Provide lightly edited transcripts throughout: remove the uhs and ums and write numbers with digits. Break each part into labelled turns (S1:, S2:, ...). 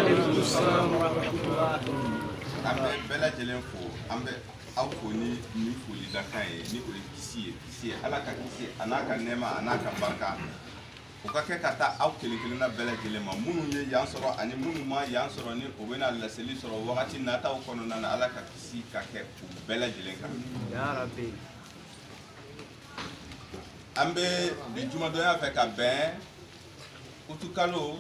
S1: alaikum assalam wa rahmatullah.
S2: Ambe bela jelen fo ambe aw ko ni foli da kan ye ni o kisi ala ka kisi anaka nema anaka barka o ka kɛ ka taa aw kelen na bela jelen ma minnu ye yan sɔrɔ ani minnu ma yan sɔrɔ ni o bɛna laseli sɔrɔ wagati nataw kɔnɔna na ala ka kisi ka kɛ u bela jelen kan
S1: Ya Rabbi.
S2: ambe bi jumadɔnya fɛ ka bɛn utukalo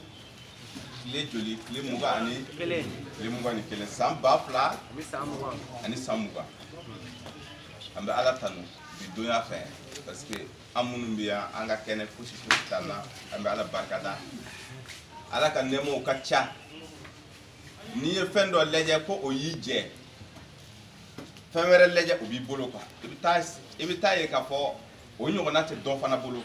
S2: tile joli tile 20 ani
S1: Kelen.
S2: tile 21 san 2000
S1: Ami samuwa.
S2: ani san 20 an bɛ ala tanu bi donya fɛ parce que an minnu bɛ yan an ka kɛnɛ fosi t'an na an bɛ ala barikada ala ka nɛɛmaw ka ca n'i ye fɛn dɔ lajɛ ko o y'i jɛ fɛn wɛrɛ lajɛ o b'i bolo quoi i bɛ taa ye k'a fɔ o ɲɔgɔnna tɛ dɔ fana bolo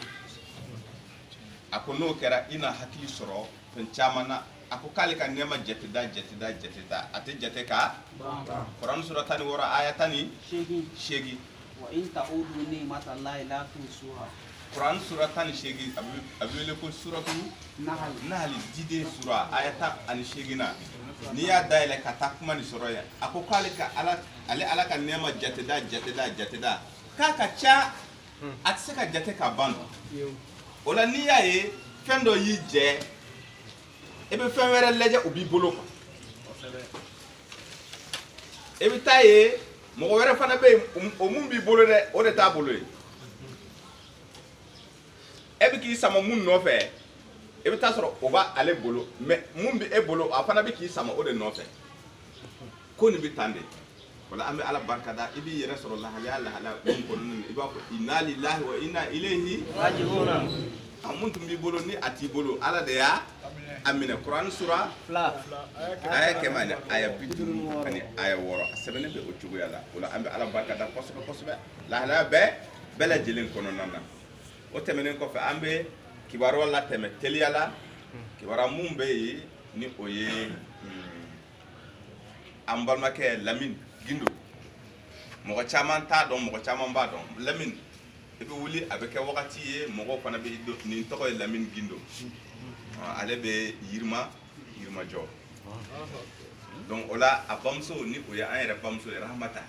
S2: a ko n'o kɛra i na hakili sɔrɔ fɛn caman na a ko k'ale ka nɛɛma jate da a tɛ jate ka Quran sura 16 aya 18
S3: wa in ta'udu ni'matallahi la tuhsuha.
S2: Quran sura 18 a bɛ wele ko suratu Nahl dide sura aya 18 na n'i y'a dayɛlɛ ka taa kuma nin sɔrɔ yan a ko k'ale ka ala ka nɛɛma jate da k'a ka ca a tɛ se ka jate ka ban o la n'i y'a ye fɛn dɔ y'i jɛ i bɛ fɛn wɛrɛ lajɛ o b'i bolo quoi i bɛ taa ye mɔgɔ wɛrɛ fana bɛ yen o mun b'i bolo dɛ o de t'a bolo ye e bɛ k'i sama mun nɔfɛ i bɛ taa sɔrɔ o b'ale bolo mais mun bɛ e bolo a fana bɛ k'i sama o de nɔfɛ ko nin bɛ tan de wala an bɛ ala barikada i b'i yɛrɛ sɔrɔ lahalaya min kɔnɔna na i b'a fɔ inna lillahi wa inna ilayhi raji'un mun tun b'i bolo ni a t'i bolo ala de y'a a minɛ Quran sura 2 aya kɛmɛ ani aya 50 ani aya 6 a sɛbɛnnen bɛ o cogoya la o la an bɛ ala barikada kosɛbɛ lahalaya bɛɛ lajɛlen kɔnɔna na o tɛmɛnen kɔfɛ an bɛ kibaruya latɛmɛ teliya la kibaruya mun bɛ yen ni o ye an balimakɛ Lamine Gindo mɔgɔ caman t'a dɔn mɔgɔ caman b'a dɔn Lamine i bɛ wuli a bɛ kɛ wagati ye mɔgɔw fana bɛ nin tɔgɔ ye Lamine Gindo ale bɛ Yirimajɔ donc o la a bamuso ni o ye an yɛrɛ bamuso ye Rahamata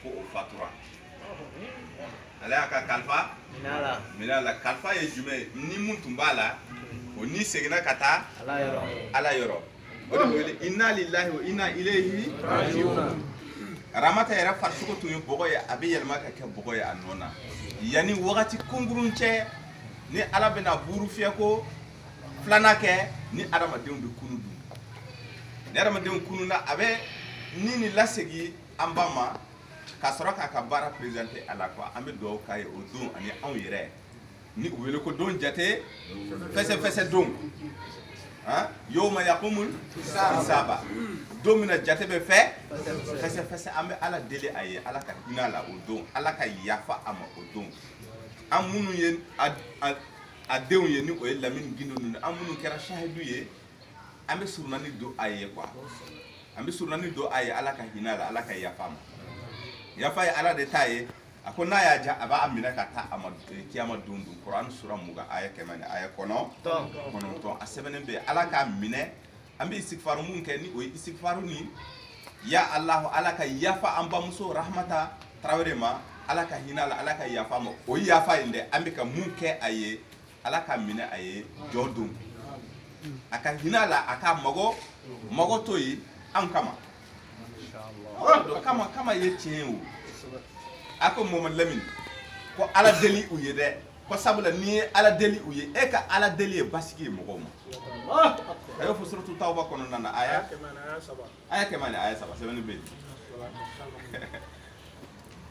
S2: ko o fatura ale y'a ka kalifa minɛ la kalifa ye jumɛn ye ni mun tun b'a la o ni seginna ka taa ala yɔrɔ o de wele inna lillahi wa inna ilayhi raji'un Rahamata yɛrɛ farisogo tun ye bɔgɔ ye a bɛ yɛlɛma ka kɛ bɔgɔ ye a nɔ na yanni wagati kunkurun cɛ ni ala bɛna buuru fiyɛ ko filanan kɛ ni adamadenw bɛ kunu dun ni adamadenw kununa a bɛ ni lasegi an ba ma ka sɔrɔ k'a ka baara présenté a la quoi an bɛ dugawu k'a ye o don ani anw yɛrɛ ni u wele ko don jate fɛsɛfɛsɛ don yawma yaqumul hisaba don min na jate bɛ fɛsɛfɛsɛ an bɛ ala deli a ye ala ka hinɛ a la o don ala ka yafa a ma o don an minnu ye a denw ye ni o ye Lamine Gindo ninnu an minnu kɛra shahidu ye an bɛ surunani don a ye quoi an bɛ surunani don a ye ala ka hinɛ a la ala ka yafa a ma yafa ye ala de t'a ye a ko n'a y'a ja a b'a minɛ ka taa a ma kiyama don Quran sura 20 aya 100 ani aya 9 a sɛbɛnnen bɛ ala k'a minɛ an bɛ istighfaru mun kɛ ni o ye istighfaru ni ya Allah ala ka yafa an bamuso Rahamata Traoré ma ala ka hinɛ a la ala ka yafa ma o yafa in dɛ an bɛ ka mun kɛ a ye ala ka minɛ a ye jɔ don a ka hinɛ a la a ka mago to ye an kama kama ye tiɲɛ o a ko Mohamed Lamine ko ala deli u ye dɛ ko sabula ni ye ala deli u ye e ka ala deli ye basigi ye mɔgɔw ma a y'o fɔ suratu Tawba kɔnɔna na aya 3 ani aya 3 sɛbɛnni bɛ yen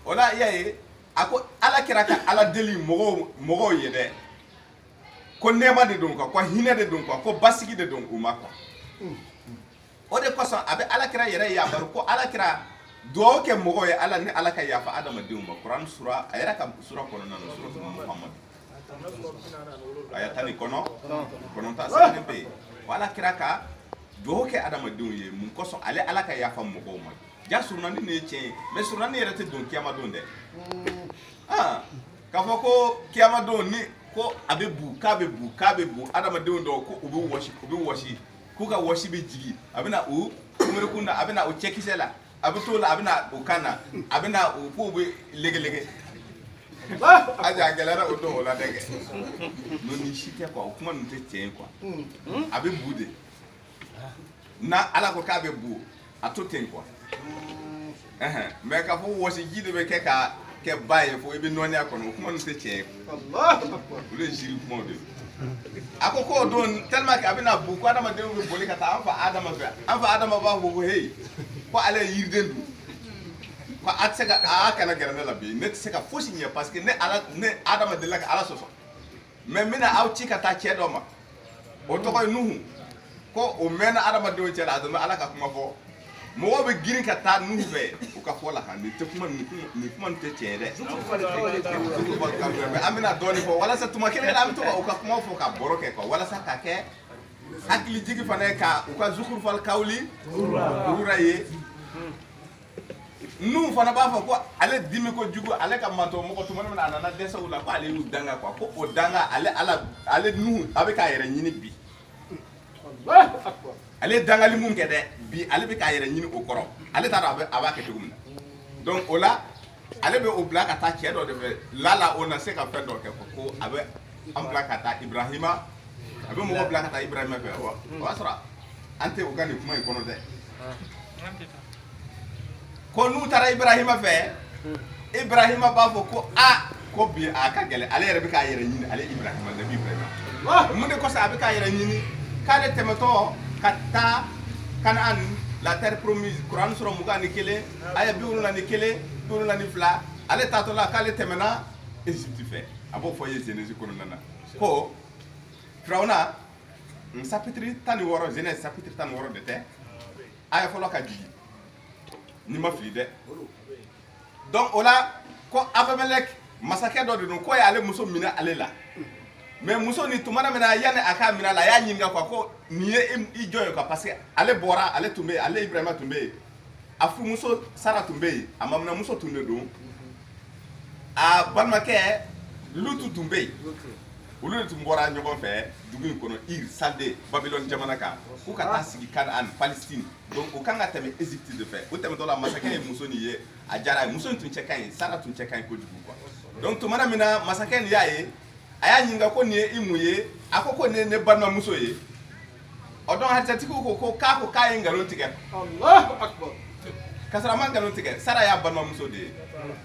S2: o la i y'a ye a ko ala kɛra ka ala deli mɔgɔw ye dɛ ko nɛɛma de don quoi ko hinɛ de don quoi ko basigi de don u ma quoi o de kosɔn a bɛ ala kɛra yɛrɛ yafaru ko ala kɛra dugawu kɛ mɔgɔw ye ala ni ala ka yafa adamadenw ma Quran sura a yɛrɛ ka sura kɔnɔna na suratu Muhammad aya 19 sɛbɛnnen bɛ yen ko ala kɛra ka dugawu kɛ adamadenw ye mun kosɔn ale ala ka yafa mɔgɔw ma ja surunani nin ye tiɲɛ ye mais surunani yɛrɛ tɛ don kiyama don dɛ k'a fɔ ko kiyama don ni ko a bɛ bu k'a bɛ bu adamadenw dɔw ko u bɛ wɔsi kuka washi be jigi abina o kumere kunda abina o chekisela abitola abina o kana abina o pobe lege aja galera o do la dege no ni shite kwa o kuma nte tien kwa abe bude na ala ko ka be bu ato ten kwa me ka fo washi jide be ke baye fo ibe noni akono kuma nte tien Allah le jiri kuma de akoko don tellement que abina bu ko adama de be boli kata anfa adama ba ho hey ko ala yirden du ko atsega kana garana la bi ne tsega fosi nya parce que ne adama de la ala soso mais mina aw ci kata cedo ma o to koy nuhu ko o mena adama de o ci adama ala ka kuma fo mo wobe girin kata nuhu be ko ka fola han ni te kuma te cede mais amina doni fo wala sa tuma kele am to o ka kuma fo ka boroke ko wala sa ka ke akli jigi fane ka o ka zukur fal kawli uraye nu fana ba fa ko ale dimi ko jugo ale ka manto mo ko tuma na anana desa wala ko ale yu danga ko o danga ale nu abe ka yere nyini bi Allah akbar ale dangali mun ke de bi ale be ka yere nyini o koro ale ta aba ke tugum donc ola ale be o blaka ta chedo de lala ona se ka fendo ke ko abe am blaka ta Ibrahima abe mo blaka ta Ibrahima be wa sura ante o gani kuma ikono de ko nu tara Ibrahima fe Ibrahima ba fo ko ko bi aka gele ale yere be ka yere nyini ale Ibrahima de Ibrahima mun de ko sa be ka yere nyini kale temeto kata Canaan la terre promise Quran sura muga ni kele aya biwulu na ni kele biwulu na ni fla ale tato la kale temena Egypte fe abo foye Genèse kono nana ko Firawna chapitre tani woro Genèse chapitre tani woro de te aya folo ka digi ni ma fli de donc ola ko Abimelech masake do de no ko ya ale muso mina ale la mais muso ni tumana mena yane aka mina la ya nyinga kwa ko niye i joyo ka parce que ale bora ale tumbe ale Ibrahima tumbe afu muso Sara tumbe amamna muso tumbe do a banmake lutu tumbe ulu tumbora nyobo fe dugu kono salde Babylone jamana ka ku ka tasigi Canaan Palestine donc o kanga teme Egypte de fe o teme do la masake muso ni ye a jara muso tun chekan Sara tun chekan ko dugu quoi donc tumana mina masake ni yaye aya nyinga ko ne imuye akoko ne banma muso ye odon hatati ko ka ngalo tige Allahu akbar kasara man ngalo tige Sara ya banma muso de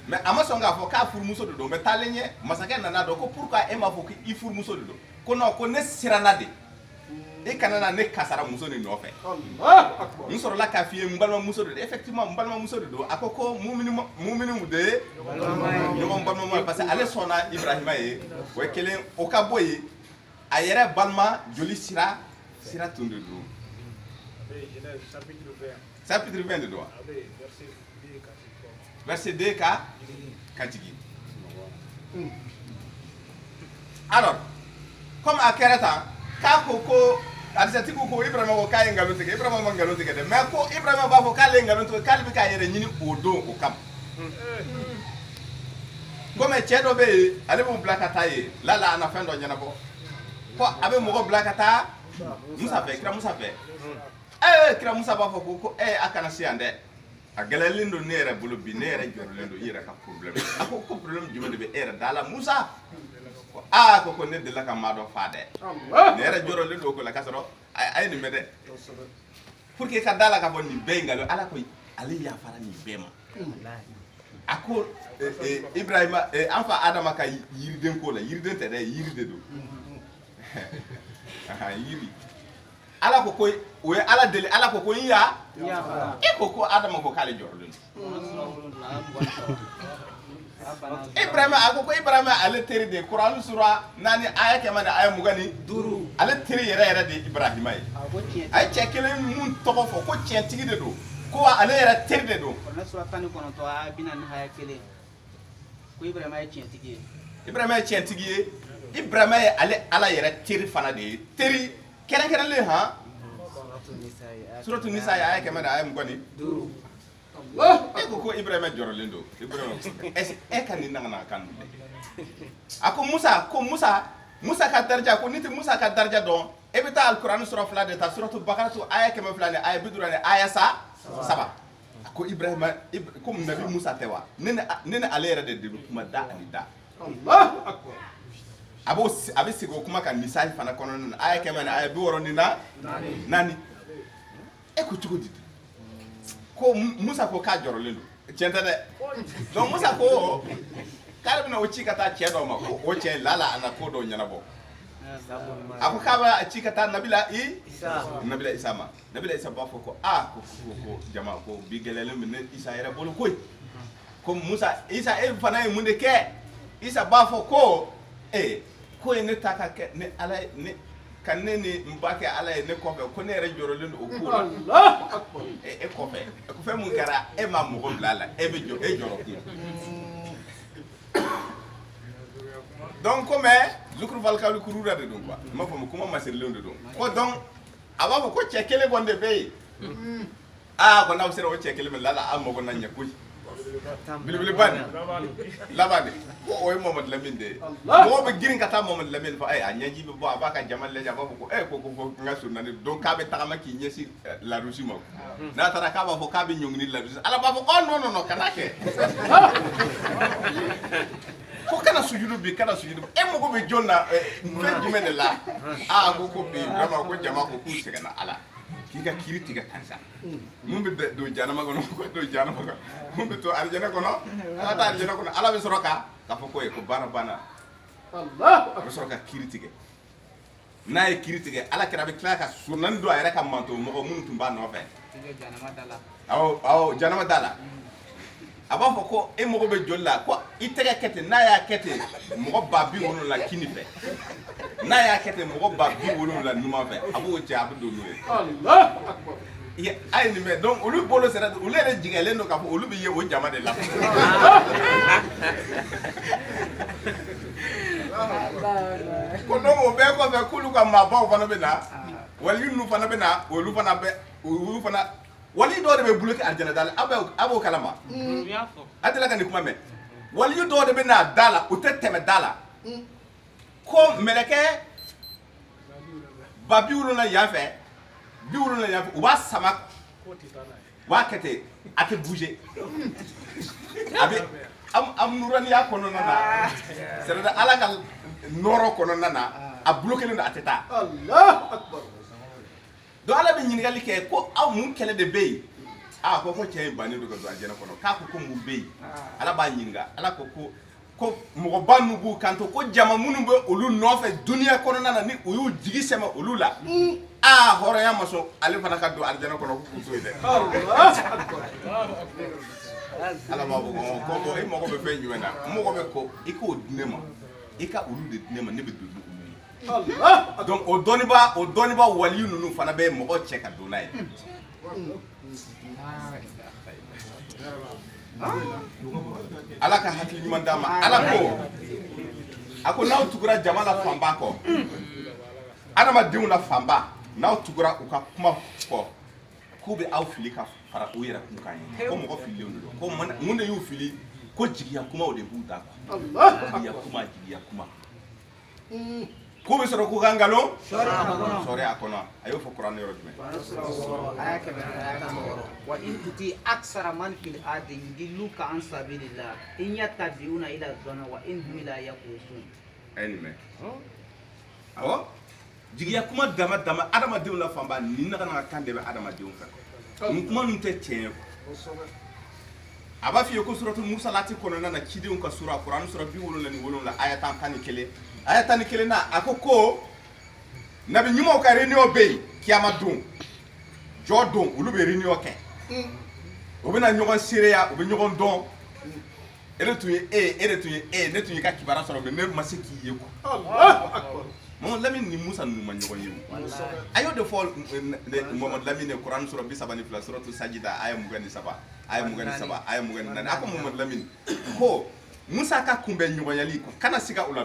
S2: mais amasonga fo ka fur muso do mais talenye masake nana do ko pourquoi e ma fo ki i fur muso do ko no ko ne sirana de e kanana ne kasara muso ni no fe Allahu akbar musoro la ka fiye mbalma muso de effectivement mbalma muso do akoko muminu de no mbalma mo parce que ale sona Ibrahima ye we kelen o ka boye ayere balma joli sira tunde do chapitre 20 de doa verset 2 ka katigi alors comme à Kereta ka ko adisati ko Ibrahima ko kay ngalo tege Ibrahima mo ngalo tege de mais ko Ibrahima ba fo kale ngalo to kalbi ka yere nyini odo o kam comme chedo be ale mo blakata ye lala na fendo nyana ko abe mo ko blakata Musa fe kira Musa ba fo ko akana si ande a galalindo nere bulu bi nere jorlendo ira ka problème ko problème jumade be era dala Musa ko ne de la ka mado fade nere jorlendo ko la kasoro ay ni mede pour que ka dala ka bonni be ngalo ala ko ali ya fara ni bema ako Ibrahima enfa Adama ka yirden ko la yirden te de yirde do yiri ala ko koy we ala dele ala ko koy ya ko Adama ko kale jorlendo Ibrahima ako ko Ibrahima ale teri de Quran sura nani aya ke mane aya mugani duru ale teri yere de Ibrahima ay chekele mun toko fo ko chentigi de do ko ale yere teri de do
S3: na sura tani kono to abina ni haya kele ko Ibrahima ay chentigi Ibrahima ale ala yere teri fana de teri kere le ha suratu nisa aya ke mane aya mugani duru ko Ibrahima jorolendo Ibrahima kan ni nangana kan ako Musa ka darja ko niti Musa ka darja don e bɛ taa alikuranɛ sura 2 de ta suratu bakara aya 100 ni aya 50 aya 7 ko Ibrahima ko nabi Musa tɛ wa ne ni ale yɛrɛ de kuma da ani da Allahu akbar a bɛ sigi o kuma kan misali fana kɔnɔna na aya 100 ni aya 60 ni naani e ko cogo di ko Musa ko k'a jɔrɔlen don tiɲɛ tɛ dɛ donc Musa ko k'ale bɛna o ci ka taa cɛ dɔ ma ko o cɛ lala a na ko dɔ ɲɛnabɔ a ko k'a b'a ci ka taa Nabila Isa ma Nabila Isa b'a fɔ ko ko jama ko bi gɛlɛyalen bɛ ne Isa yɛrɛ bolo koyi ko Musa Isa e fana ye mun de kɛ Isa b'a fɔ ko ko ye ne ta ka kɛ ne Ala ne ka ne ni n ba kɛ Ala ye ne kɔfɛ ko ne yɛrɛ jɔrɔlen don o ko la Allahu akbar e kɔfɛ fɛn mun kɛra e ma mɔgɔ bila a la e bɛ jɔ e jɔrɔ kun donc comme zukuru valkalu kurura de don quoi ma fɔ kuma masirilenw de don ko donc a b'a fɔ ko cɛ kelen kɔni de bɛ yen ko n'aw sera o cɛ kelen min lala a mɔgɔ na ɲɛ koyi belebeleba ni laban de ko o ye Mamadu Lamini de ye mɔgɔw bɛ girin ka taa Mamadu Lamini fɔ a ɲɛji bɛ bɔ a b'a ka jama lajɛ a b'a fɔ ko ko n ka surunani donc k'a bɛ tagama k'i ɲɛsin larusi ma n'a taara k'a b'a fɔ k'a bɛ ɲɔngiri larusi Ala b'a fɔ non kana kɛ ko kana sujudu bi kana sujudu e mɔgɔ bɛ jɔn na fɛn jumɛn de la ko bi vraiment ko jama ko k'u sɛgɛnna Ala k'i ka kiri tigɛ tan sa mun bɛ don janama kɔnɔ ko don janama kɔnɔ mun bɛ to alijana kɔnɔ ala taa alijana kɔnɔ Ala bɛ sɔrɔ k'a fɔ ko ko baara banna Allah a bɛ sɔrɔ ka kiri tigɛ n'a ye kiri tigɛ Ala kɛra bɛ tila ka surunani don a yɛrɛ ka manto mɔgɔ minnu tun b'a nɔfɛ awɔ janama da la a b'a fɔ ko e mɔgɔ bɛ joli la ko i tɛgɛ kɛ ten n'a y'a kɛ ten mɔgɔ 70,000 la kini fɛ n'a y'a kɛ ten mɔgɔ 70,000 la numan fɛ a b'o cɛ a bɛ don n'o ye Allahu akbar a ye nin mɛn donc olu bolo sera olu yɛrɛ jigɛlen don k'a fɔ olu bɛ ye o jama de la ko donc o bɛɛ kɔfɛ k'olu ka maabaw fana bɛ na wali ninnu fana bɛ na olu fana wali dɔw de bɛ bloqué alijana da la a b'o kalama a delila ka nin kuma mɛn wali dɔw de bɛ na da la u tɛ tɛmɛ da la ko mɛlɛkɛ 70,000 yan fɛ 70,000 yan fɛ u b'a sama u b'a kɛ ten a tɛ bouger a bɛ amnuraniya kɔnɔna na c'est à dire Ala ka nɔrɔ kɔnɔna na a bloquélen don a tɛ taa Allahu akbar donc Ala bɛ ɲininkali kɛ ko aw mun kɛlɛ de bɛ yen ko cɛ in bannen don ka don alijana kɔnɔ k'a ko mun bɛ yen Ala b'a ɲininka Ala ko mɔgɔba ninnu b'u kanto ko jama minnu bɛ olu nɔfɛ duniya kɔnɔna na ni u y'u jigi sɛmɛ olu la hɔrɔnya ma sɔn ale fana ka don alijana kɔnɔ ko k'u to yen dɛ Ala b'a fɔ ko e mago bɛ fɛn jumɛn na n mago bɛ ko i k'o di ne ma i ka olu de di ne ma ne bɛ don olu ye donc o dɔnniba waliyu ninnu fana bɛ mɔgɔ cɛ ka don n'a ye Ala ka hakili ɲuman d'a ma Ala ko n'aw tugura jama la fanba kɔ adamadenw la fanba n'aw tugura u ka kuma kɔ k'u bɛ aw fili ka fara u yɛrɛ kun kan ye ko mɔgɔ fililenw de don ko mun de y'u fili ko jigiya kumaw de b'u da quoi jigiya kuma ko bɛ sɔrɔ k'u ka nkalon sɔrɔ a kɔnɔ a y'o fɔ kuranɛ yɔrɔ jumɛn
S1: wa in tuti aksara man fil ardi yudilluka an sabilillah in yattabi'una illa dhanna wa in hum la yaqulun
S3: a ye nin mɛn awɔ jigiya kuma dama adamadenw la fanba nin na ka kan de bɛ adamadenw fɛ nin kuma ninnu tɛ tiɲɛ ye a b'a f'i ye ko suratu Musa lati kɔnɔna na cidenw ka sura kuranɛ sura 77 aya 11 aya 11 na a ko nabi ɲumanw ka réunion bɛ yen kiyama don jɔ don olu bɛ réunion kɛ u bɛna ɲɔgɔn seereya u bɛ ɲɔgɔn dɔn e de tun ye ne tun ye ka kibaruya sɔrɔ mais ne ma se k'i ye quoi Mamadu Lamini ni Musa ninnu ma ɲɔgɔn ye a y'o de fɔ Mamadu Lamini kuranɛ sura 32 suratu sajida aya 27 aya 27 aya 24 a ko Mamadu Lamini ko Musa ka kunbɛn ɲɔgɔnyali kana siga u la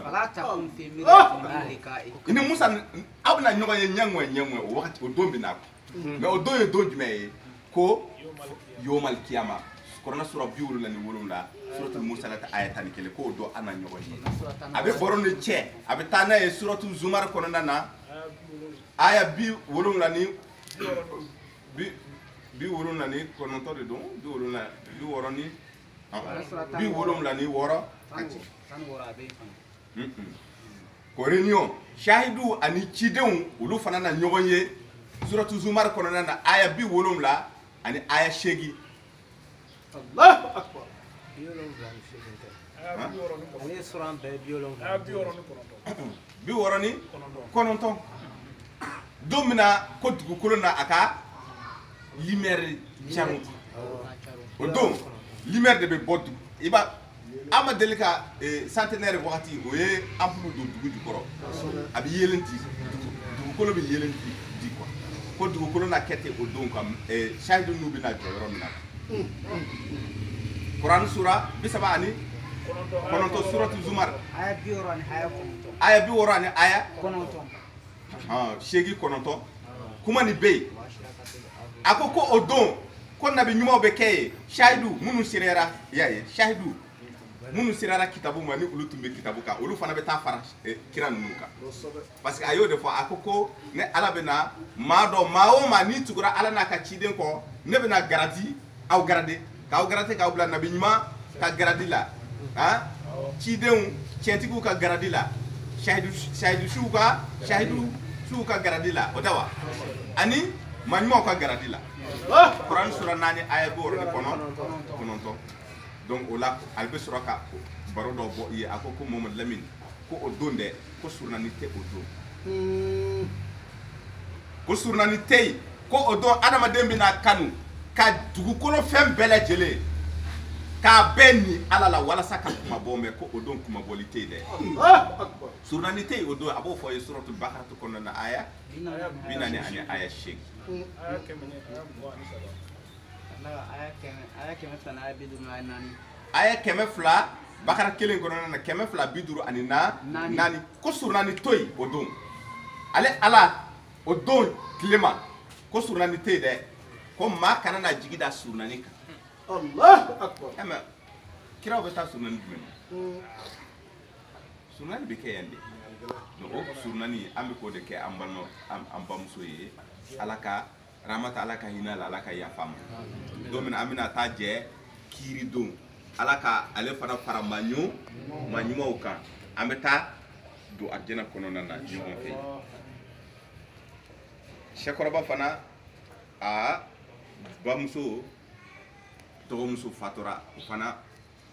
S3: i ni Musa aw bɛna ɲɔgɔn ye ɲɛŋɛ o wagati o don bɛ na mais o don ye don jumɛn ye ko yomal kiyama kuranɛ sura 77 suratu Musa lati aya 11 k'o don an na ɲɔgɔn ye a bɛ baro ni cɛ a bɛ taa n'a ye suratu Zumar kɔnɔna na aya bi wolonwula ni bi wolonwula ni kɔnɔntɔn de don bi wɔɔrɔ ni bi wolonwula ni wɔɔrɔ ko réunion shahidu ani cidenw olu fana na ɲɔgɔn ye suratu zumar kɔnɔna na aya bi wolonwula ani aya 8.
S1: Allahu akbar.
S3: Bi wɔɔrɔ ni kɔnɔntɔn don min na ko dugukolo na a ka lumière caru o don lumière de bɛ bɔ i b'a an ma deli ka centenaire wagati o ye ampoule don dugu jukɔrɔ a bɛ yelen di dugukolo bɛ yelen di quoi ko dugukolo na kɛ ten o don quoi shahidu n'u bɛ na jɔ yɔrɔ min na Quran sura 30 kɔnɔntɔn suratu zumar aya 60 ani aya 8 kuma ni bɛ yen a ko o don ko nabi ɲumanw bɛ kɛ ye shahidu minnu siriyara y'a ye shahidu minnu siriyara kitabu ma ni olu tun bɛ kitabu kan olu fana bɛ taa fara kira ninnu kan parce que a y'o de fɔ a ko ne ala bɛ na maa dɔ maa o maa n'i tugura ala n'a ka ciden kɔ ne bɛ na garadi aw garade k'aw garade k'aw bila nabi ɲuman ka garadi la cidenw tiɲɛtigiw ka garadi la shahidu suw ka garadi la o tɛ wa ani maa ɲumanw ka garadi la Quran sura 4 aya 9 donc o la ale bɛ sɔrɔ ka baro dɔ bɔ i ye a ko Mohamed Lamine ko o don dɛ ko surunani tɛ o don ko surunani tɛ yen ko o don adamaden bɛna kanu ka dugukolo fɛn bɛɛ lajɛlen k'a bɛɛ ni ala la walasa ka kuma bɔ mɛ ko o don kuma bɔli tɛ yen dɛ surunani tɛ yen o don a b'o fɔ ye suratul Baqara kɔnɔna na aya 40 ani aya 8 aya 200 Bakara kelen kɔnɔna na 250 ani 4 ko surunani to yen o don ale ala o don tilema ko surunani tɛ yen dɛ ko maa kana na jigi da surunani kan
S1: Allahu akbar.
S3: mais kiraw bɛ taa surunani jumɛn surunani bɛ kɛ yan de donc o surunani an bɛ k'o de kɛ an bamuso ye ala ka ramata ala ka hinɛ la ala ka yafa ma don min an bɛna taa jɛ kiiri don ala ka ale fana fara maa ɲumanw kan an bɛ taa don arijɛnɛ kɔnɔna na ɲɔgɔn fɛ sɛkɔrɔba fana a bamuso dɔgɔmuso fatura o fana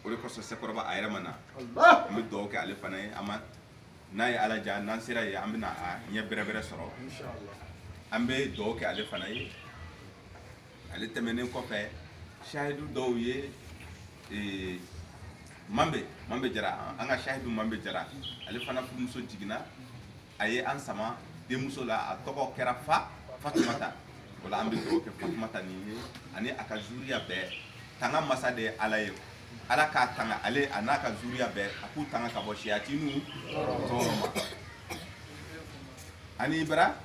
S3: o de kosɔn sɛkɔrɔba a yɛrɛ ma na an bɛ dugawu kɛ ale fana ye n'a ye ala ja n'an sera ye an bɛna a ɲɛ bɛrɛbɛrɛ sɔrɔ an bɛ dugawu kɛ ale fana ye ale tɛmɛnen kɔfɛ shahidu dɔw ye Mambe Jara an ka shahidu Mambe Jara ale fana furumuso jiginna a ye an sama denmuso la a tɔgɔ kɛra Fatumata o la an bɛ dugawu kɛ Fatumata nin ye ani a ka zuriya bɛɛ tanga masa de ye ala ye ala k'a tanga ale a n'a ka zuriya bɛɛ a k'u tanga ka bɔ siyatinu tɔɔrɔ ma ani Ibra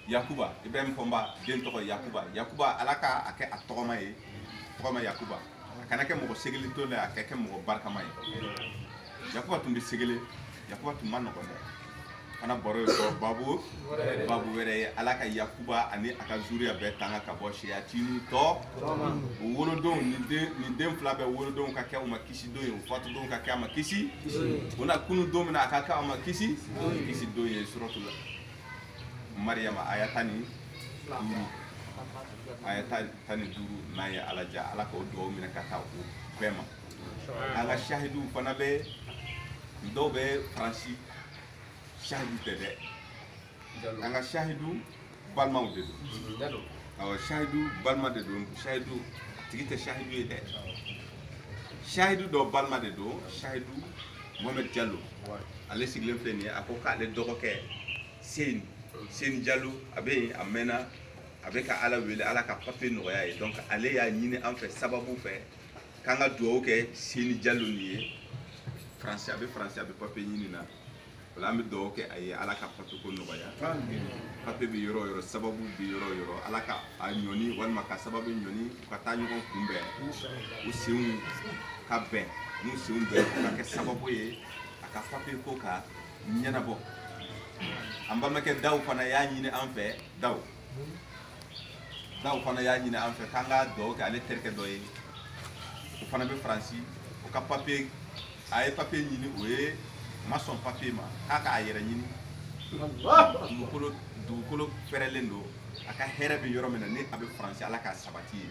S3: Yakuba Ibrahim Fomba den tɔgɔ Yakuba ala ka a kɛ a tɔgɔma ye tɔgɔma Yakuba a kana kɛ mɔgɔ segelitɔ la a ka kɛ mɔgɔ barikama ye Yakuba tun bɛ segele Yakuba tun ma nɔgɔn dɛ fana baro ye fɔ babu wɛrɛ ye ala ka Yakuba ani a ka zuriya bɛɛ tanga ka bɔ siyatinu tɔ o wolodonw ni den fila bɛɛ wolodonw ka kɛ u ma kisi don ye o fatudonw ka kɛ a ma kisi o na kunu don min na a ka kɛ a ma kisi don ye suratul Mariyama aya 15 aya 15 n'a ye ala ja ala k'o dugawu minɛ ka taa o bɛɛ ma an ka shahidu fana bɛ dɔw bɛ Faransi shahidu tɛ dɛ an ka shahidu balimaw de don awɔ shahidu balima de don shahidu tigi tɛ shahidu ye dɛ shahidu dɔ balima de don shahidu Mohamed Diallo ale sigilen filɛ nin ye a ko k'ale dɔgɔkɛ Seni Diallo a bɛ yen a mɛnna a bɛ ka ala wele ala ka papier nɔgɔya ye donc ale y'a ɲini an fɛ sababu fɛ k'an ka dugawu kɛ Seni Diallo nin ye Faransi a bɛ papier ɲini na o la an bɛ dugawu kɛ a ye ala ka papier ko nɔgɔya papier bɛ yɔrɔ o yɔrɔ sababu bɛ yɔrɔ o yɔrɔ ala ka a ɲɔni walima ka sababu ɲɔni u ka taa ɲɔgɔn kunbɛn u senw ka bɛn n'u senw bɛn ka kɛ sababu ye a ka papier ko ka ɲɛnabɔ an balimakɛ daw fana y'a ɲini an fɛ daw fana y'a ɲini an fɛ k'an ka dugawu kɛ ale terikɛ dɔ ye o fana bɛ Faransi o ka papiye a ye papiye ɲini o ye ma sɔn papiye ma k'a k'a yɛrɛ ɲini dugukolo fɛrɛlen don a ka hɛrɛ bɛ yɔrɔ min na ni a bɛ Faransi Ala k'a sabati ye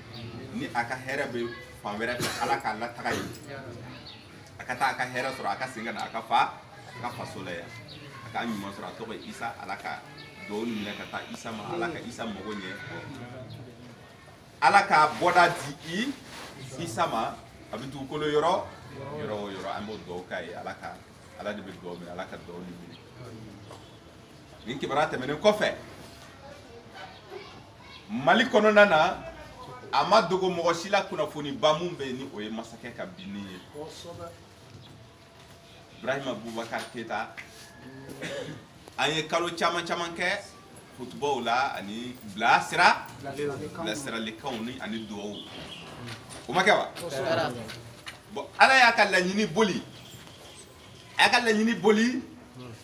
S3: ni a ka hɛrɛ bɛ fan wɛrɛ fɛ Ala k'a lataga ye a ka taa a ka hɛrɛ sɔrɔ a ka segin ka na a ka faso la yan a ka ɲuman sɔrɔ a tɔgɔ ye Isa Ala ka dugawu minɛ ka taa Isa ma Ala ka Isa mago ɲɛ Ala k'a bɔda di Isa ma a bɛ dugukolo yɔrɔ o yɔrɔ an b'o dugawu k'a ye Ala de bɛ dugawu minɛ Ala ka dugawu ni minɛ nin kibaruya tɛmɛnen kɔfɛ Mali kɔnɔna na a ma dogo mɔgɔ si la kunnafoniba mun bɛ yen ni o ye masakɛ ka binni ye Ibrahima Boubacar Keita an ye kalo caman kɛ kutubaw la ani bilasiralikanw ni ani dugawu o ma kɛ wa bon Ala y'a ka laɲini boli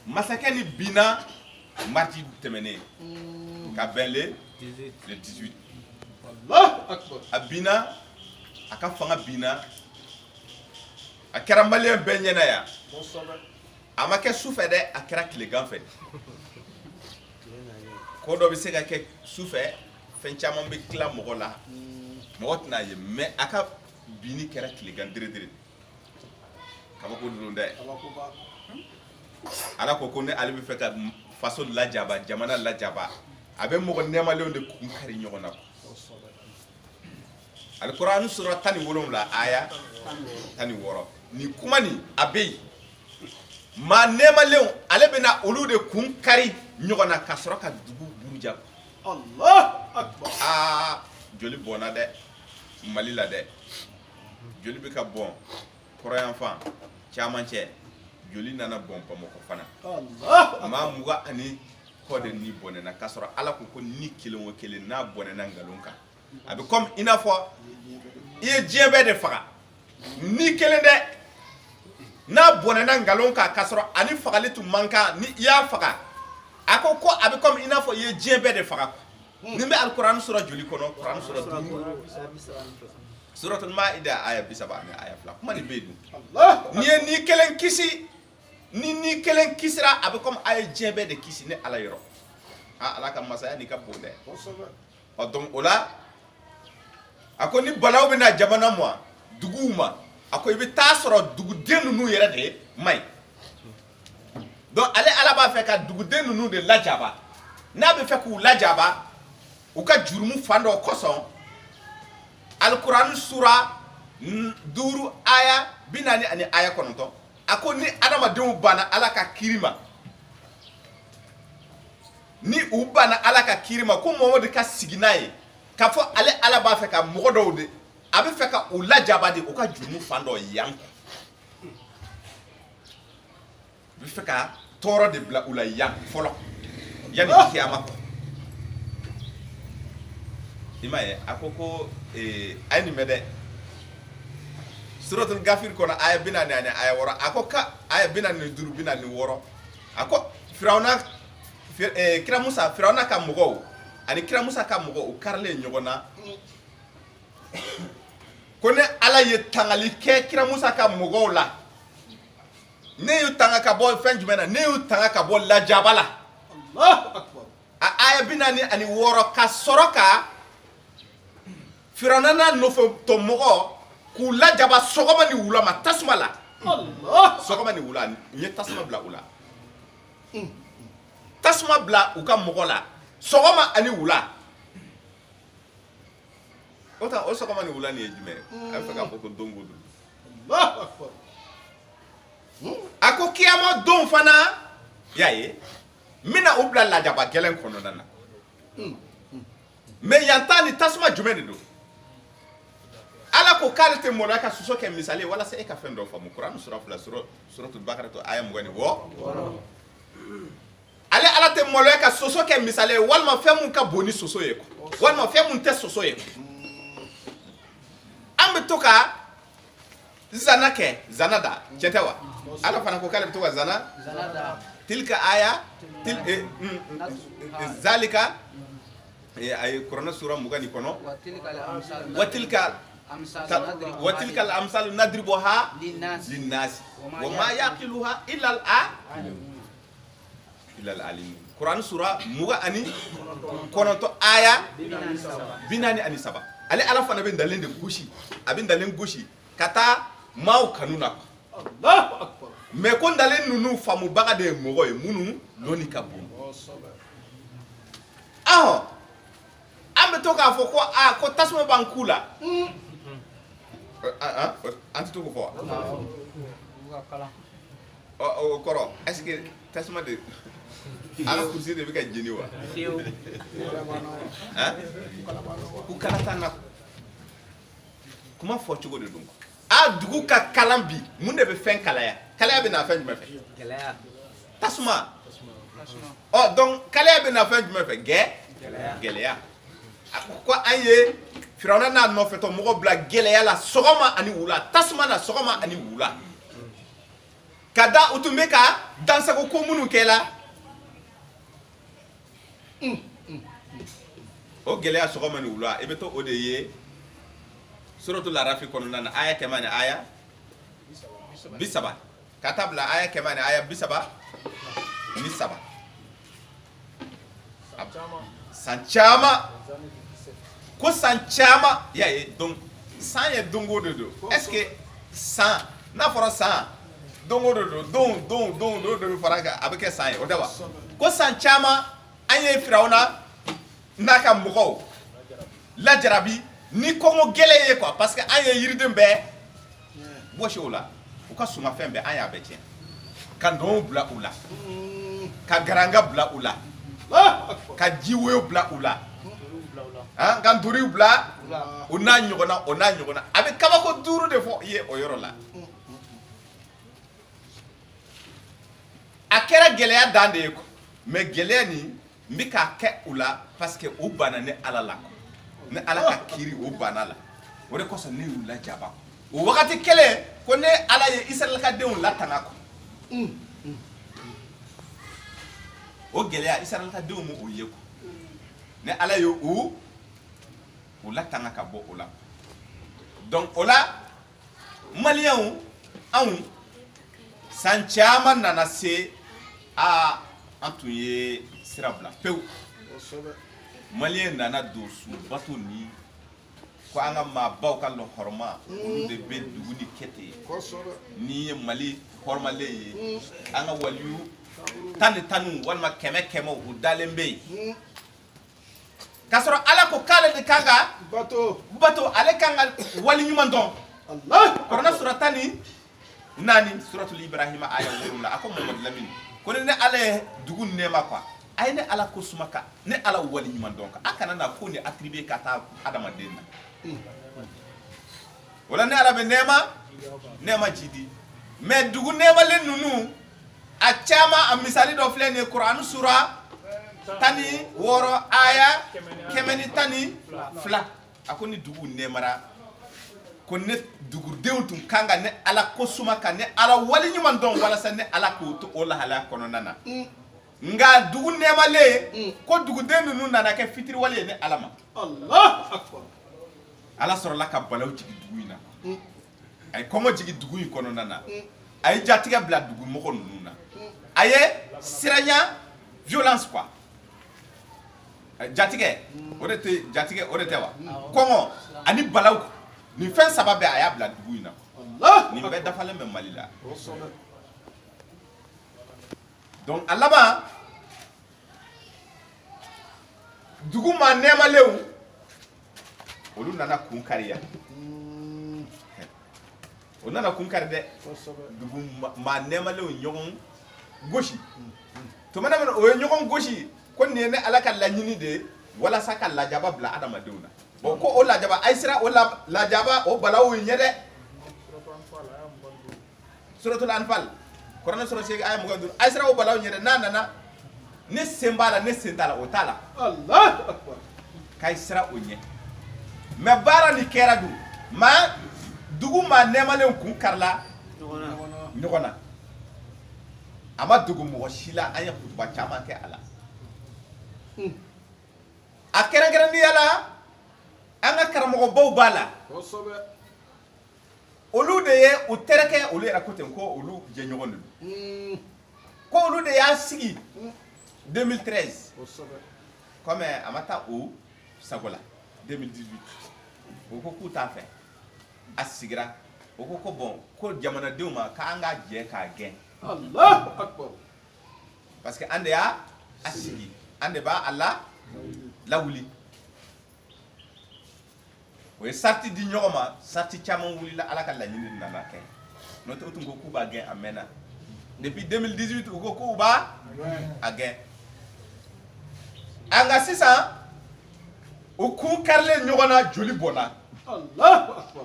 S3: masakɛ ni binna mardi tɛmɛnen ka bɛn le 18 a binna a ka fanga binna a kɛra maliyɛn bɛɛ ɲɛna yan a ma kɛ sufɛ dɛ a kɛra tilegan fɛ ko dɔ bɛ se ka kɛ sufɛ fɛn caman bɛ tila mɔgɔ la mɔgɔ tɛna ye mais a ka binni kɛra tilegan dere kabako dun dɛ Ala ko ne ale bɛ fɛ ka faso lajaba jamana lajaba a bɛ mɔgɔ nɛɛmalenw de kun kari ɲɔgɔn na Alikuranɛ sura 17 aya 16 ni kuma ni a bɛ yen maa nɛɛmalenw ale bɛna olu de kun kari ɲɔgɔn na ka sɔrɔ ka dugu buruja Allahu Akbar joli bɔnna dɛ Mali la dɛ joli bɛ ka bɔn kɔrɔyanfan caman cɛ joli nana bɔn Bamakɔ fana maa 20 ani kɔ de ni bɔnɛna ka sɔrɔ Ala ko ni kelen o kelen n'a bɔnɛna ngalon kan a bɛ comme i n'a fɔ i ye diɲɛ bɛɛ de faga ni kelen dɛ n'a bɔnɛna ngalon kan ka sɔrɔ ani fagali tun man kan ni i y'a faga a ko a bɛ comme i n'a fɔ i ye diɲɛ bɛɛ de faga nin bɛ Alikuranɛ sura joli kɔnɔ Kuranɛ sura 5 Suratul Maida aya 30 ani aya 2 kuma ni bɛ yen ni ye ni kelen kisi ni kelen kisira a bɛ comme a ye diɲɛ bɛɛ de kisi ni Ala yɔrɔ Ala ka masaya ni ka bon dɛ donc o la a ko ni balaw bɛ na jamana ma duguw ma a ko i bɛ taa sɔrɔ duguden ninnu yɛrɛ de maɲi donc ale Ala b'a fɛ ka duguden ninnu de lajaba n'a bɛ fɛ k'u lajaba u ka jurumu fan dɔ kosɔn Alikuranɛ sura 5 aya 40 ani aya 9 a ko ni adamadenw banna Ala ka kiri ma ni u banna Ala ka kiri ma ko Muhamadu ka sigi n'a ye k'a fɔ ale Ala b'a fɛ ka mɔgɔ dɔw de a bɛ fɛ ka u lajaba de u ka jurumu fan dɔ yan a bɛ fɛ ka tɔɔrɔ de bila u la yan fɔlɔ yanni kiyama kɔ i m'a ye a ko a ye nin mɛn dɛ Suratul Gafir kɔnɔ aya 40 ani aya 6 a ko aya 45 46 a ko kira Musa Firawuna ka mɔgɔw ani kira Musa ka mɔgɔw u karilen ɲɔgɔn na ko ne Ala ye tangali kɛ kira Musa ka mɔgɔw la ne y'u tanga ka bɔ fɛn jumɛn na ne y'u tanga ka bɔ lajaba la Allahu Akbar a aya 40 ani 6 ka sɔrɔ ka Firawuna n'a nɔfɛ mɔgɔ k'u lajaba sɔgɔma ni wula ma tasuma la sɔgɔma ni wula n ye tasuma bila u la tasuma bila u ka mɔgɔ la sɔgɔma ani wula o sɔgɔma ni wula nin ye jumɛn a bɛ fɛ k'a fɔ ko don o don a ko kiyama don fana y'a ye n bɛna u bila lajaba gɛlɛn kɔnɔna na mais yan ta ni tasuma jumɛn de don Ala ko k'ale tɛ mɔlɔya ka soso kɛ misali ye walasa e ka fɛn dɔ faamu Kuranɛ sura 2 Suratul Bakara to aya 20 ale Ala tɛ mɔlɔya ka soso kɛ misali ye walima fɛn mun ka bon ni soso ye walima fɛn mun tɛ soso ye an bɛ to ka zana kɛ zana da cɛ tɛ wa Ala fana ko k'ale bɛ to ka zana tilka aya zalika ay korona sura mugani kono wa tilka al amsal nadribuha linnas wa ma yaqiluha illa al alim Quran sura muga ani kononto aya binani ani saba ale ala fana be ndalen de goshi abin ndalen goshi kata maw kanuna Allahu akbar me ko ndalen nunu famu baga de mogoy munu loni kabum ambe to ka fo ko tasma bankula anti to ko fo o koro est-ce que tasma de ala kursi de bika jini wa ku kalata na kuma fo cogo de dum dugu ka kalambi mun de be fen kalaya be na fen juma fe tasma donc kalaya be na fen juma fe geleya ko aye firawna na no feto mo bla geleya la sogoma ani wula tasma na sogoma ani wula kada utumeka dansa ko munu kela o geleya sogoma ni wula e be to odeye suratul arafi kono nana aya kemane aya bisaba katabla aya kemane aya bisaba ni saba sanchama ko sanchama ya donc san ye dongo do est-ce que san na fora san dongo do don faraga abeke san o dawa ko sanchama anye firawna naka mugo la jarabi ni kongo geleye quoi parce que anye yiriden be boshola o ka suma fembe anya betien kan don bla ula ka garanga bla ula ka jiwe bla ula kan duri bla ona nyogona abe kaba ko duru de fo ye o yoro la akera geleya dande ko mais geleya ni mbika ke ula parce que o bana ne ala la ko ne ala ka kiri o bana la o de ko so ne ula jaba o wakati kele ko ne ala ye israel ka deun la tanako o geleya israel ka deun mo o yeko ne ala yo o la tanaka bo o la donc o la malien on sanchama nana se a antuye sirabla peu malien nana dosu bato ni ko anga ma baw kan lo horma de be duguni kete ni mali horma le anga waliyu tanu walma keme o dalembe kasoro ala ko kala de kanga bato ale kanga wali nyumandon Allah korona suratani nani suratul ibrahim aya wurula ako Muhammad Lamin ko ne ala dugun nema quoi ay ne ala ko sumaka ne ala wali nyumandon ka akana na ko ni attribuer kata adama denna wala ne ala be nema jidi mais dugun nema len nunu a chama a misali do flene Quran sura tani woro aya kemeni tani fla akoni dugu nemara ko ne dugu dewtum kanga ne ala ko sumaka ne ala wali nyuman don wala sa ne ala ko to ola hala kono nana nga dugu nemale ko dugu denu nu nana ke fitri wali ne alama Allah akbar ala soro la ka balaw jigi dugu ina ay komo jigi dugu yi kono nana ay jatiga bla dugu mo ko nuna aye siranya violence quoi jatige orete wa kongo ani balaw ni fen sababe aya bla dugu ina Allah ni be dafale me malila donc alaba dugu ma nema lew olu nana kun kariya o nana kun kari de dugu ma nema lew nyogon goshi to mana o nyogon goshi ko ne ala ka lanyini de wala saka la jaba bla adama deuna bon ko o la jaba aisra o la jaba o balawu nyede suratul anfal korona sura sege ay mo gandur aisra o balawu nyede nana ne sembala ne sentala o tala Allah akbar kay sira o nye me bara ni kera du ma dugu ma nemale kun karla nyogona ama dogo mɔgɔ si la an ye kutuba caman kɛ a la a kɛrɛnkɛrɛnnenya la an ka karamɔgɔbaw b'a la olu de ye u terikɛ olu yɛrɛ ko ten ko olu jɛɲɔgɔn de don ko olu de y'a sigi 2013 comme a ma taa o sago la 2018 o ko k'u t'a fɛ a sigira o ko ko bon ko jamanadenw ma k'an ka jɛ k'a gɛn
S4: Allahu Akbar
S3: parce que an de y'a sigi an de b'a la lawuli o ye sarti di ɲɔgɔn ma sarti caman wulila ala ka laɲini nana kɛ n'o tɛ o tun ko k'u b'a gɛn a mɛnna depuis 2018 u ko k'u b'a a gɛn an ka sisan u kun karilen ɲɔgɔn na joli bɔnna
S4: Allahu Akbar